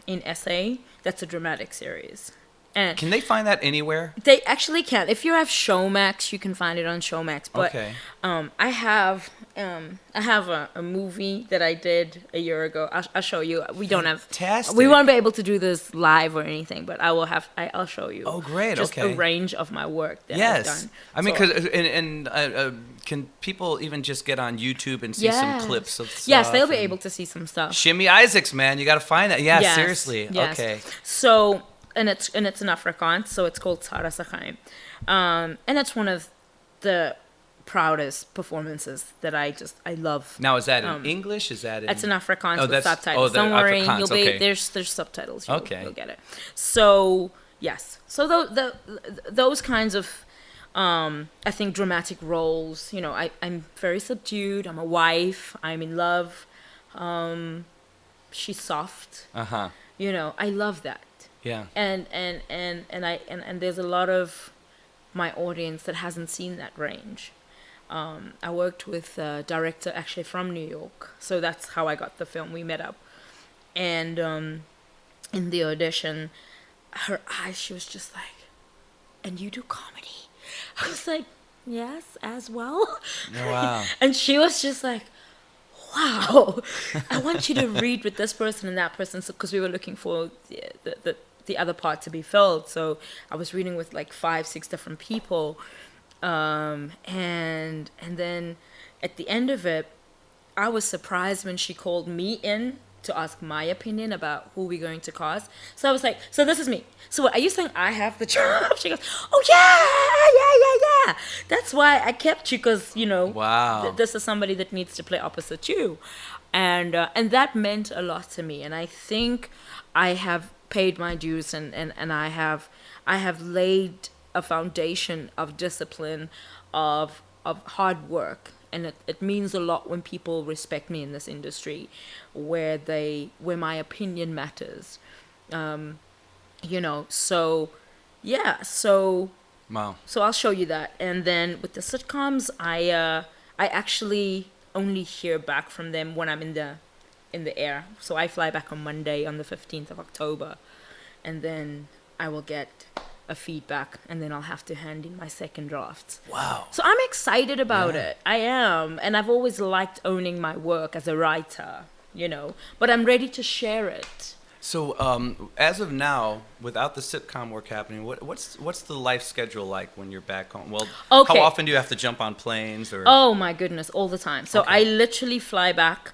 in SA. That's a dramatic series. And can they find that anywhere? They actually can. If you have Showmax, you can find it on Showmax. But okay. I have a movie that I did a year ago. I'll show you. We don't have. Fantastic. We won't be able to do this live or anything, but I'll show you. Oh, great. Just okay. a range of my work that I've done. I mean, because can people even just get on YouTube and see some clips of stuff? Yes, they'll be able to see some stuff. Shimmy Isaacs, man, you got to find that. Yeah, Yes, seriously. yes. Okay. So, and it's in Afrikaans, so it's called Tsara Sakhaim. And it's one of the proudest performances that I love. Now, is that in English? Is that in... It's in Afrikaans with that's... subtitles. they're Don't worry, Afrikaans, you'll be okay. there's subtitles. You'll get it. So yes, so those kinds of I think dramatic roles. You know, I'm very subdued. I'm a wife. I'm in love. She's soft. You know, I love that. Yeah. And there's a lot of my audience that hasn't seen that range. I worked with a director actually from New York, so that's how I got the film. We met up, and in the audition, her eyes, she was just like, "And you do comedy?" I was like, "Yes, as well." Wow. And she was just like, "Wow, I want you to read with this person and that person," because we were looking for the other part to be filled. So I was reading with like 5-6 different people. And then at the end of it, I was surprised when she called me in to ask my opinion about who we're going to cast. So I was like, "So this is me. So what, are you saying I have the job?" She goes, "Oh yeah. That's why I kept you, because, you know, wow, this is somebody that needs to play opposite you." And that meant a lot to me. And I think I have paid my dues, and I have laid a foundation of discipline, of hard work, and it means a lot when people respect me in this industry, where my opinion matters, you know. So yeah, wow. So I'll show you that. And then with the sitcoms, I actually only hear back from them when I'm in the air. So I fly back on Monday, on the 15th of October, and then I will get a feedback, and then I'll have to hand in my second drafts. Wow. So I'm excited about it. I am. And I've always liked owning my work as a writer, you know, but I'm ready to share it. So, as of now, without the sitcom work happening, what's the life schedule like when you're back home? Well, Okay. How often do you have to jump on planes? Or Oh my goodness, all the time. So Okay. I literally fly back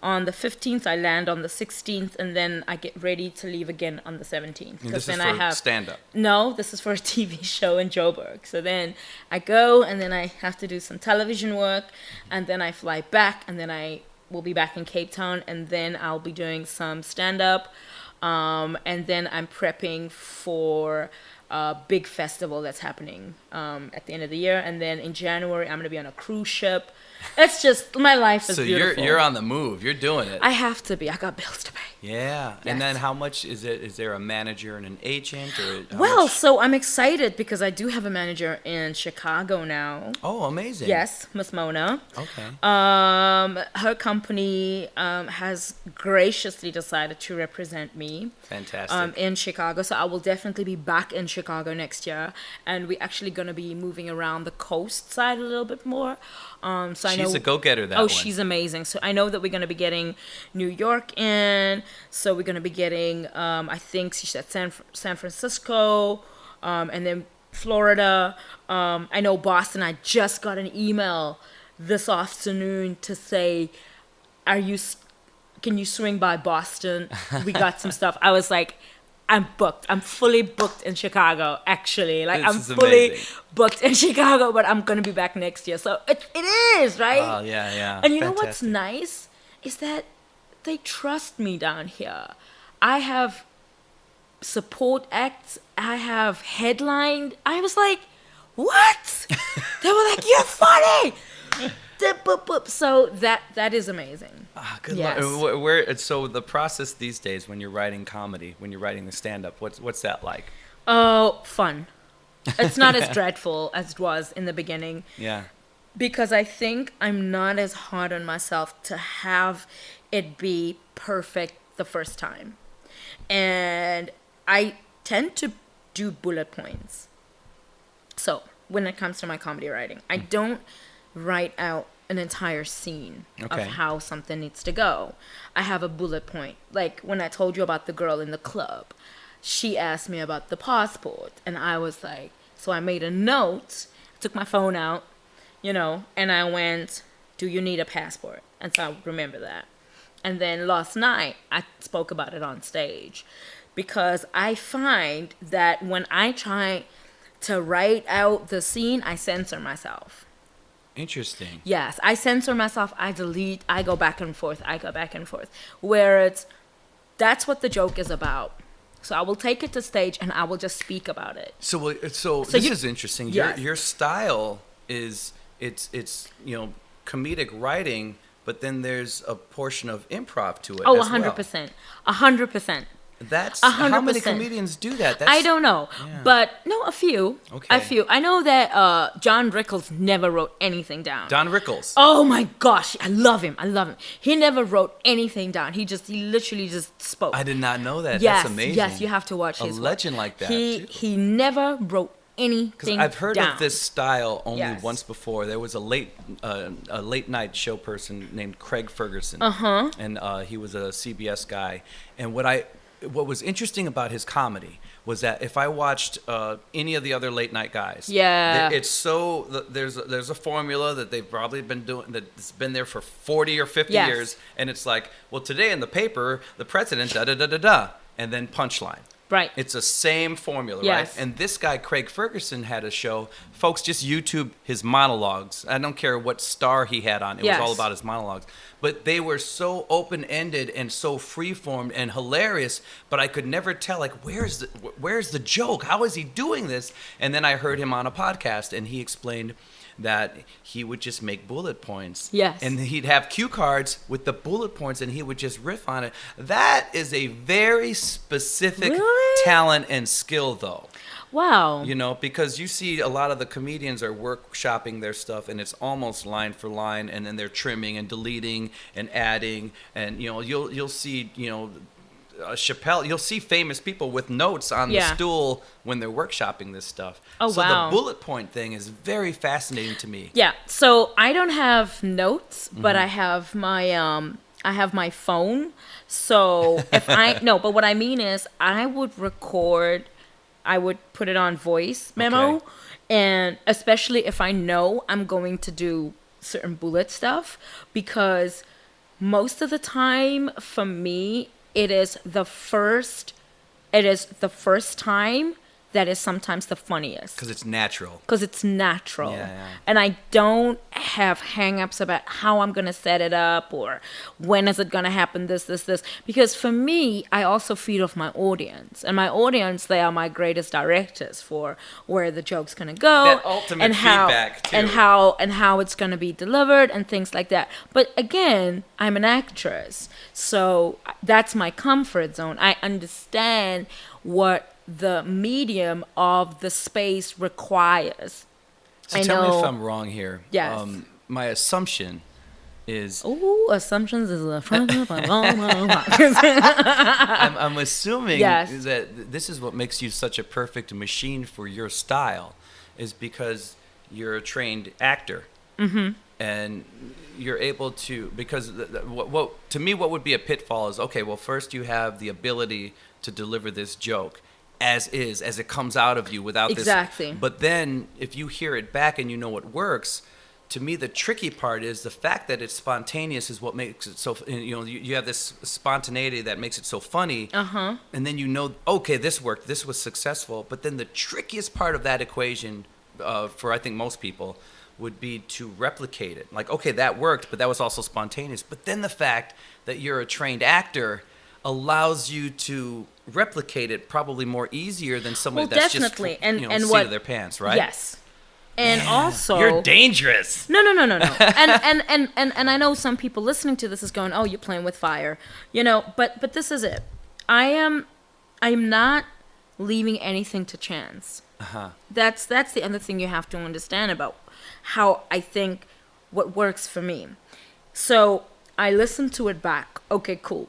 on the 15th, I land on the 16th, and then I get ready to leave again on the 17th. And this then is for I have stand-up? No, this is for a TV show in Joburg. So then I go, and then I have to do some television work, and then I fly back, and then I will be back in Cape Town, and then I'll be doing some stand-up, and then I'm prepping for a big festival that's happening at the end of the year, and then in January I'm going to be on a cruise ship. It's just, my life is So beautiful. you're on the move. You're doing it. I have to be. I got bills to pay. Yeah. Yes. And then how much is it? Is there a manager and an agent? Or how Well, much? so I'm excited because I do have a manager in Chicago now. Oh, amazing. Yes, Miss Mona. Okay. Her company has graciously decided to represent me. Fantastic. In Chicago. So I will definitely be back in Chicago next year. And we're actually going to be moving around the coast side a little bit more. So I know, She's a go-getter, that oh, one. she's amazing. So I know that we're going to be getting New York in. So we're going to be getting, I think she said San Francisco, and then Florida. I know Boston. I just got an email this afternoon to say, can you swing by Boston? We got some stuff. I was like, I'm booked. I'm fully booked in Chicago, actually. Like, This I'm is fully amazing. booked in Chicago, but I'm going to be back next year. So it is, right? Oh, yeah. And you know what's Fantastic. nice is that they trust me down here. I have support acts. I have headlined. I was like, what? They were like, you're funny. So that is amazing. Ah, good Yes. luck. So the process these days when you're writing comedy, when you're writing the stand-up, what's that like? Oh, fun. It's not as dreadful as it was in the beginning. Yeah. Because I think I'm not as hard on myself to have it be perfect the first time. And I tend to do bullet points. So when it comes to my comedy writing, I don't write out an entire scene Okay. of how something needs to go. I have a bullet point. Like when I told you about the girl in the club, she asked me about the passport. And I was like, so I made a note, took my phone out, and I went, do you need a passport? And so I remember that. And then last night, I spoke about it on stage because I find that when I try to write out the scene, I censor myself. Interesting. Yes, I censor myself, I delete, I go back and forth, Where that's what the joke is about. So I will take it to stage and I will just speak about it. So this is interesting. Yes. Your style is it's comedic writing, but then there's a portion of improv to it. Oh, as 100%. 100%. That's 100%. how many comedians do that. I don't know, Yeah. but no, a few. Okay. A few. I know that John Rickles never wrote anything down. Don Rickles. Oh my gosh, I love him. He never wrote anything down. He literally just spoke. I did not know that. Yes, That's amazing. yes, you have to watch his A work. legend like that. He never wrote anything Because I've heard down. of this style only Yes. once before. There was a late night show person named Craig Ferguson, and he was a CBS guy. And what was interesting about his comedy was that if I watched any of the other late night guys, Yeah. it's so there's a formula that they've probably been doing that's been there for 40 or 50 Yes. years, and it's like, well, today in the paper, the president da da da da da, and then punchline. Right. It's the same formula, Yes. right? And this guy, Craig Ferguson, had a show. Folks, just YouTube his monologues. I don't care what star he had on. It Yes. was all about his monologues. But they were so open-ended and so free-formed and hilarious, but I could never tell, like, where's the joke? How is he doing this? And then I heard him on a podcast, and he explained that he would just make bullet points. Yes. And he'd have cue cards with the bullet points, and he would just riff on it. That is a very specific Really? talent and skill, though. Wow. Because you see a lot of the comedians are workshopping their stuff, and it's almost line for line, and then they're trimming and deleting and adding, and you'll see Chappelle. You'll see famous people with notes on the stool when they're workshopping this stuff. Oh, so wow. the bullet point thing is very fascinating to me. Yeah. So I don't have notes, but Mm-hmm. I have my phone. So but what I mean is I would put it on voice memo, Okay. and especially if I know I'm going to do certain bullet stuff, because most of the time for me it is the first time that is sometimes the funniest. Because it's natural. Because it's natural. Yeah. And I don't have hang-ups about how I'm going to set it up or when is it going to happen, this. Because for me, I also feed off my audience. And my audience, they are my greatest directors for where the joke's going to go. That ultimate and how, feedback, too. And how it's going to be delivered and things like that. But again, I'm an actress. So that's my comfort zone. I understand what the medium of the space requires. So tell me if I'm wrong here. Yes. My assumption is Ooh, assumptions is a front of a I'm assuming Yes. that this is what makes you such a perfect machine for your style, is because you're a trained actor. Mm-hmm. And you're able to, because what to me, what would be a pitfall is, okay, well, first you have the ability to deliver this joke as it comes out of you without Exactly. this. But then if you hear it back and you know it works, to me, the tricky part is the fact that it's spontaneous is what makes it so, you have this spontaneity that makes it so funny. Uh-huh. And then okay, this worked, this was successful. But then the trickiest part of that equation, for I think most people, would be to replicate it. Like, okay, that worked, but that was also spontaneous. But then the fact that you're a trained actor allows you to replicate it probably more easier than somebody that's definitely. just And seat of their pants, right? Yes. And also, you're dangerous. No. and I know some people listening to this is going, "Oh, you're playing with fire," But this is it. I'm not leaving anything to chance. Uh-huh. That's the other thing you have to understand about how I think what works for me. So I listen to it back. Okay, cool.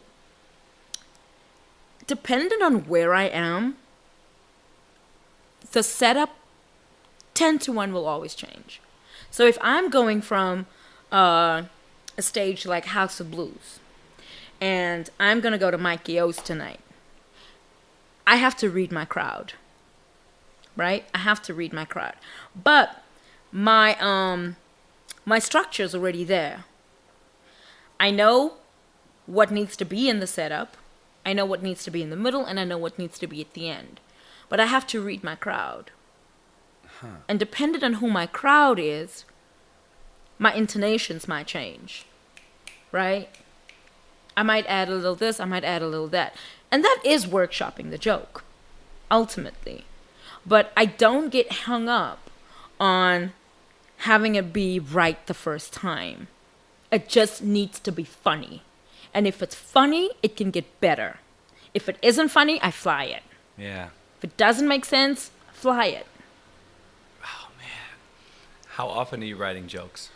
Depending on where I am, the setup 10 to 1 will always change. So if I'm going from a stage like House of Blues and I'm going to go to Mikey O's tonight, I have to read my crowd. Right? I have to read my crowd. But my structure is already there. I know what needs to be in the setup. I know what needs to be in the middle, and I know what needs to be at the end. But I have to read my crowd. And depending on who my crowd is, my intonations might change, right? I might add a little this, I might add a little that. And that is workshopping the joke, ultimately. But I don't get hung up on having it be right the first time. It just needs to be funny. And if it's funny, it can get better. If it isn't funny, I fly it. Yeah. If it doesn't make sense, fly it. Oh man. How often are you writing jokes?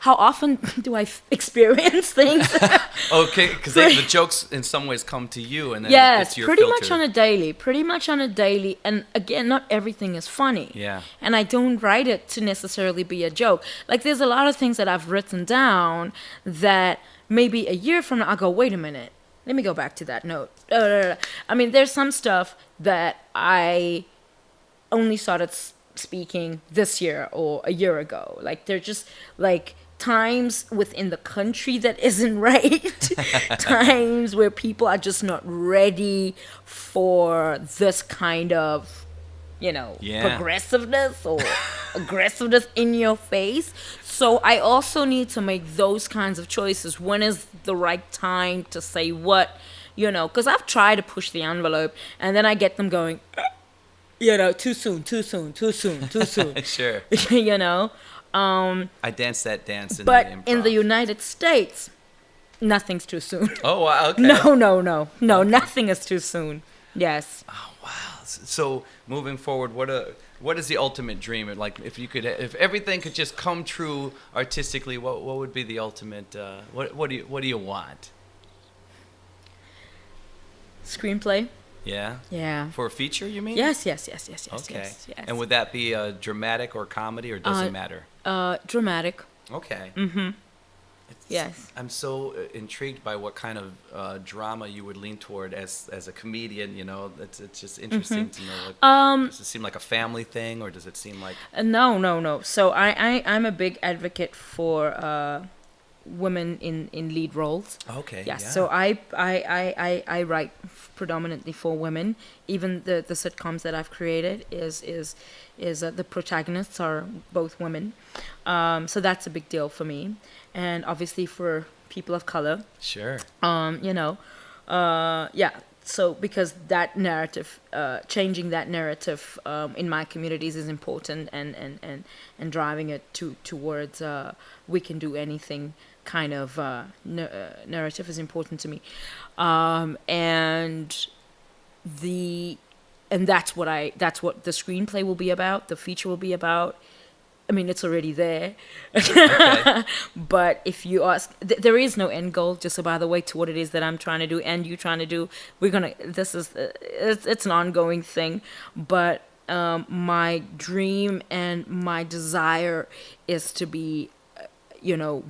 How often do I experience things? Okay, because the jokes in some ways come to you, and then Yes, it's your pretty filter. much on a daily. Pretty much on a daily. And again, not everything is funny. Yeah. And I don't write it to necessarily be a joke. Like, there's a lot of things that I've written down that maybe a year from now, I'll go, wait a minute. Let me go back to that note. I mean, there's some stuff that I only started speaking this year or a year ago. Like, they're just, like, times within the country that isn't right. Times where people are just not ready for this kind of, progressiveness or aggressiveness in your face. So I also need to make those kinds of choices. When is the right time to say what, because I've tried to push the envelope and then I get them going, too soon. Sure. I dance that dance in the But improv. in the United States, nothing's too soon. Oh, wow, okay. No, nothing is too soon. Yes. Oh, wow. So moving forward, what is the ultimate dream? Like, if everything could just come true artistically, what would be the ultimate? What do you want? Screenplay. Yeah. Yeah. For a feature, you mean? Yes. Okay. Yes. And would that be dramatic or comedy, or does it matter? Dramatic. Okay. Mm-hmm. Yes. I'm so intrigued by what kind of drama you would lean toward as a comedian. It's just interesting to know. Like, does it seem like a family thing, or does it seem like? No. So I'm a big advocate for women in lead roles. Okay. Yes. Yeah. So I write predominantly for women. Even the sitcoms that I've created is the protagonists are both women. So that's a big deal for me, and obviously for people of color. Sure. Yeah. So because that narrative, changing that narrative in my communities is important, and driving it towards we can do anything kind of narrative is important to me, and that's what the screenplay will be about. The feature will be about. I mean, it's already there. Okay. But if you ask, there is no end goal, just by the way, to what it is that I'm trying to do and you trying to do. It's an ongoing thing. But my dream and my desire is to be,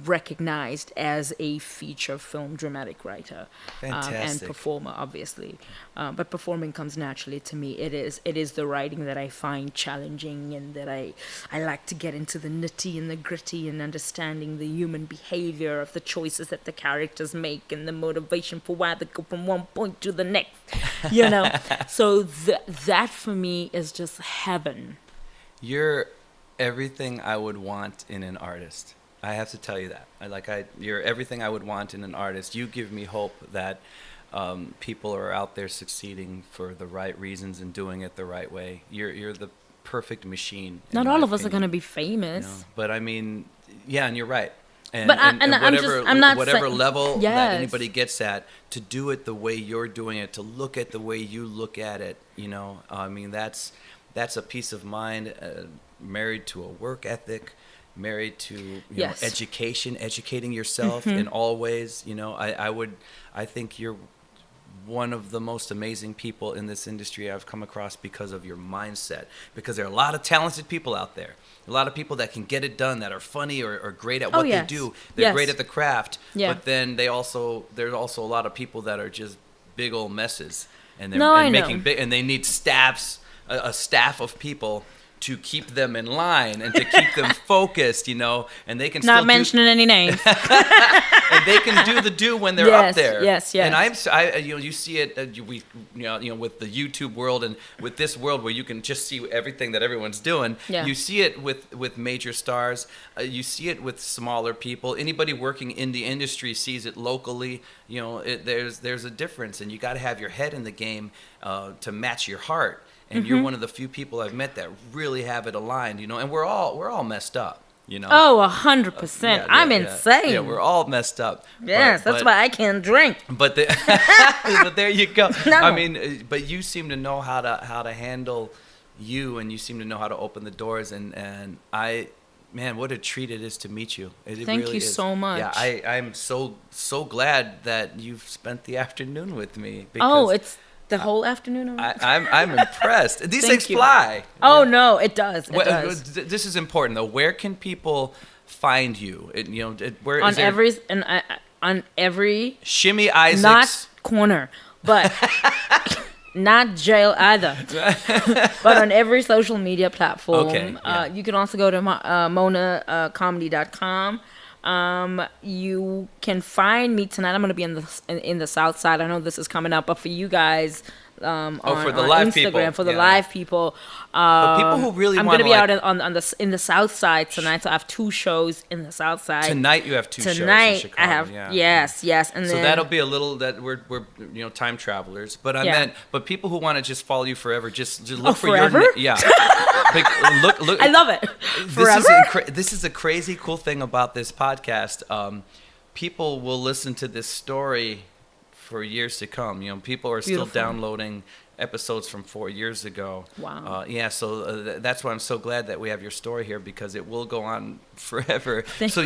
recognized as a feature film dramatic writer and Fantastic. performer, obviously. But performing comes naturally to me. It is the writing that I find challenging, and that I like to get into the nitty and the gritty and understanding the human behavior of the choices that the characters make and the motivation for why they go from one point to the next. So that for me is just heaven. You're everything I would want in an artist. I have to tell you that. You're everything I would want in an artist. You give me hope that people are out there succeeding for the right reasons and doing it the right way. You're the perfect machine. Not all of us are going to be famous. But I mean, yeah, and you're right. And, But I'm not whatever saying- level that Yes. anybody gets at, to do it the way you're doing it, to look at the way you look at it, I mean, that's a peace of mind, married to a work ethic, married to Yes. educating yourself in all ways. I think you're one of the most amazing people in this industry I've come across because of your mindset. Because there are a lot of talented people out there, a lot of people that can get it done, that are funny or great at what they yes. do. They're Yes. great at the craft. Yeah. But then there's also a lot of people that are just big old messes, and they're No, I making know. big, and they need a staff of people to keep them in line and to keep them focused, and they can Not still mentioning any names. and they can do the do when they're Yes, up there. yes, yes. And you see it, with the YouTube world and with this world where you can just see everything that everyone's doing. Yeah. You see it with major stars. You see it with smaller people. Anybody working in the industry sees it locally. There's a difference, and you got to have your head in the game to match your heart. And you're one of the few people I've met that really have it aligned. And we're all messed up. Oh, 100%. I'm insane. Yeah, we're all messed up. Yes, that's why I can't drink. But there you go. No. I mean, but you seem to know how to handle you, and you seem to know how to open the doors. And man, what a treat it is to meet you. It Thank really you is. so much. Yeah, I'm so glad that you've spent the afternoon with me. Oh, it's the whole afternoon. I'm impressed. These Thank things you. fly. Oh no, it does. It does. This is important though. Where can people find you? Where On is there? on every Shimmy Isaacs. not corner, but not jail either. But on every social media platform. Okay, yeah. You can also go to monacomedy.com. You can find me tonight. I'm going to be in the South Side. I know this is coming up, but for you guys, for the on live Instagram, people. for the Yeah. live people. But people who really I'm want going to to be out in the South Side tonight, so I have 2 shows in the South Side. Tonight you have 2 shows in Tonight Chicago. I have yeah. yes, and So then that'll be a little that we're time travelers, but but people who want to just follow you forever, just look for forever? your look. I love it. This is a crazy cool thing about this podcast. People will listen to this story for years to come. People are still Beautiful. downloading episodes from 4 years ago. Wow. So that's why I'm so glad that we have your story here, because it will go on forever. So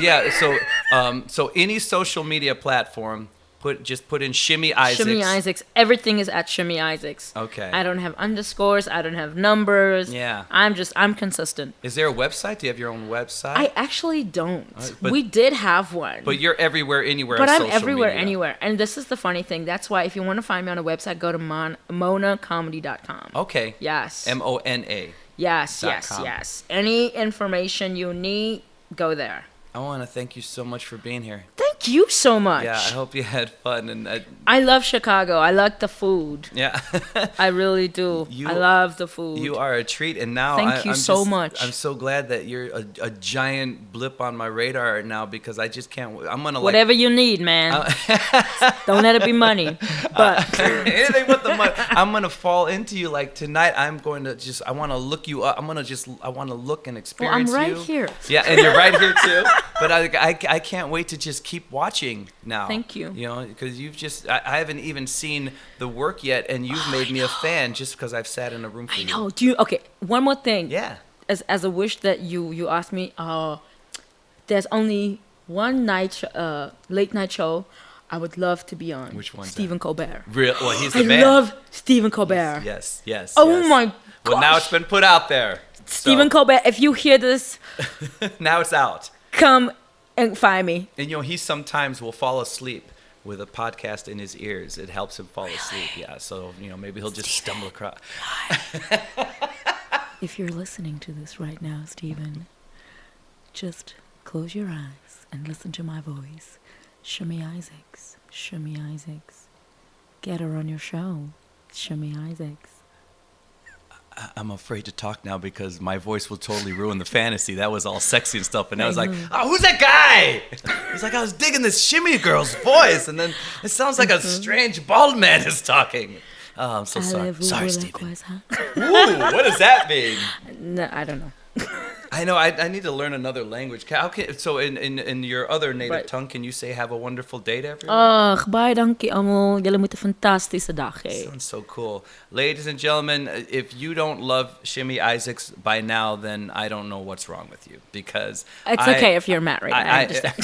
any social media platform, put in Shimmy Isaacs. Shimmy Isaacs. Everything is at Shimmy Isaacs. Okay. I don't have underscores. I don't have numbers. Yeah. I'm consistent. Is there a website? Do you have your own website? I actually don't. But- We did have one. But you're everywhere, anywhere. But on I'm social everywhere, media. anywhere. And this is the funny thing. That's why if you want to find me on a website, go to monacomedy.com. Okay. Yes. MONA. Yes, .com. yes. Any information you need, go there. I want to thank you so much for being here. Thank you so much. Yeah, I hope you had fun. And I love Chicago. I like the food. yeah. I really do. I love the food. You are a treat, and now Thank you so much. I'm so glad that you're a giant blip on my radar now, because I just can't. I'm gonna Whatever you need, man. Don't let it be money. But anything but the money. I'm gonna fall into you like tonight. I'm going to I want to look you up. I want to look and experience I'm right you. here. Yeah, and you're right here too. But I can't wait to just keep watching now. Thank you. Because you've I haven't even seen the work yet, and you've made me a fan just because I've sat in a room for I you. know. Okay, one more thing. Yeah. As a wish that you asked me, there's only one late night show I would love to be on. Which one's Stephen Colbert. Well, he's the I man. love Stephen Colbert. Yes. Oh my God. Well, now it's been put out there. Stephen Colbert, if you hear this, Now it's out. come and find me. And he sometimes will fall asleep with a podcast in his ears. It helps him fall asleep. Yeah. So maybe he'll just stumble across. If you're listening to this right now, Stephen, just close your eyes and listen to my voice. Shimmy Isaacs. Shimmy Isaacs. Get her on your show. Shimmy Isaacs. I'm afraid to talk now because my voice will totally ruin the fantasy. That was all sexy and stuff, and I was like, "Oh, who's that guy?" He's like, "I was digging this Shimmy girl's voice, and then it sounds like a strange bald man is talking." Oh, I'm so sorry. Sorry, Stephen. Ooh, what does that mean? No, I don't know. I know. I need to learn another language. So in your other native Right. tongue, can you say "Have a wonderful day" to everyone? Baie dankie almal. Julle moet 'n fantastiese dag hê. Sounds so cool. Ladies and gentlemen, if you don't love Shimmy Isaacs by now, then I don't know what's wrong with you, because It's okay if you're married. I understand.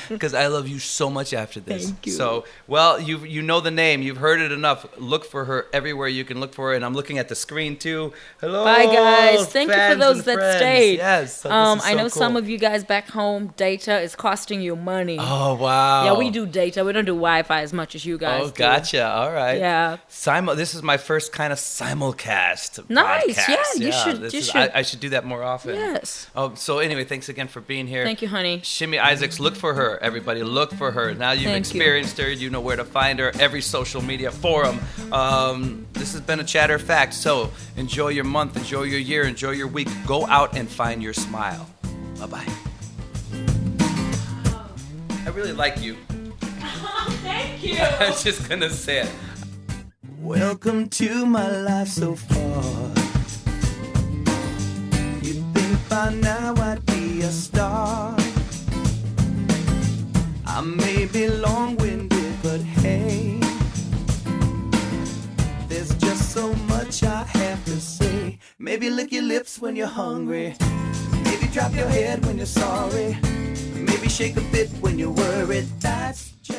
Because I love you so much after this. Thank you. So, well, you know the name. You've heard it enough. Look for her everywhere you can look for her. And I'm looking at the screen, too. Hello. Bye, guys. Thank you for fans those and that friends. stay. great. Yes. So this is I so know some cool. of you guys back home, data is costing you money. Oh, wow. Yeah, we do data. We don't do Wi-Fi as much as you guys Oh, do. gotcha. All right. Yeah. This is my first kind of simulcast Nice. podcast. Yeah, you should- This you is, should. I should do that more often. Yes. Oh, so anyway, thanks again for being here. Thank you, honey. Shimmy Isaacs, look for her. Everybody, look for her. Now you've Thank you. experienced her. You know where to find her. Every social media forum. This has been a Chatter Fact. So enjoy your month, enjoy your year, enjoy your week. Go out and find your smile. Bye-bye. I really like you. Thank you. I was just gonna say it. Welcome to my life so far. You'd think by now I'd be a star. I may be long-winded, but hey, there's just so much I have to say. Maybe lick your lips when you're hungry. Maybe drop your head when you're sorry. Maybe shake a bit when you're worried. That's just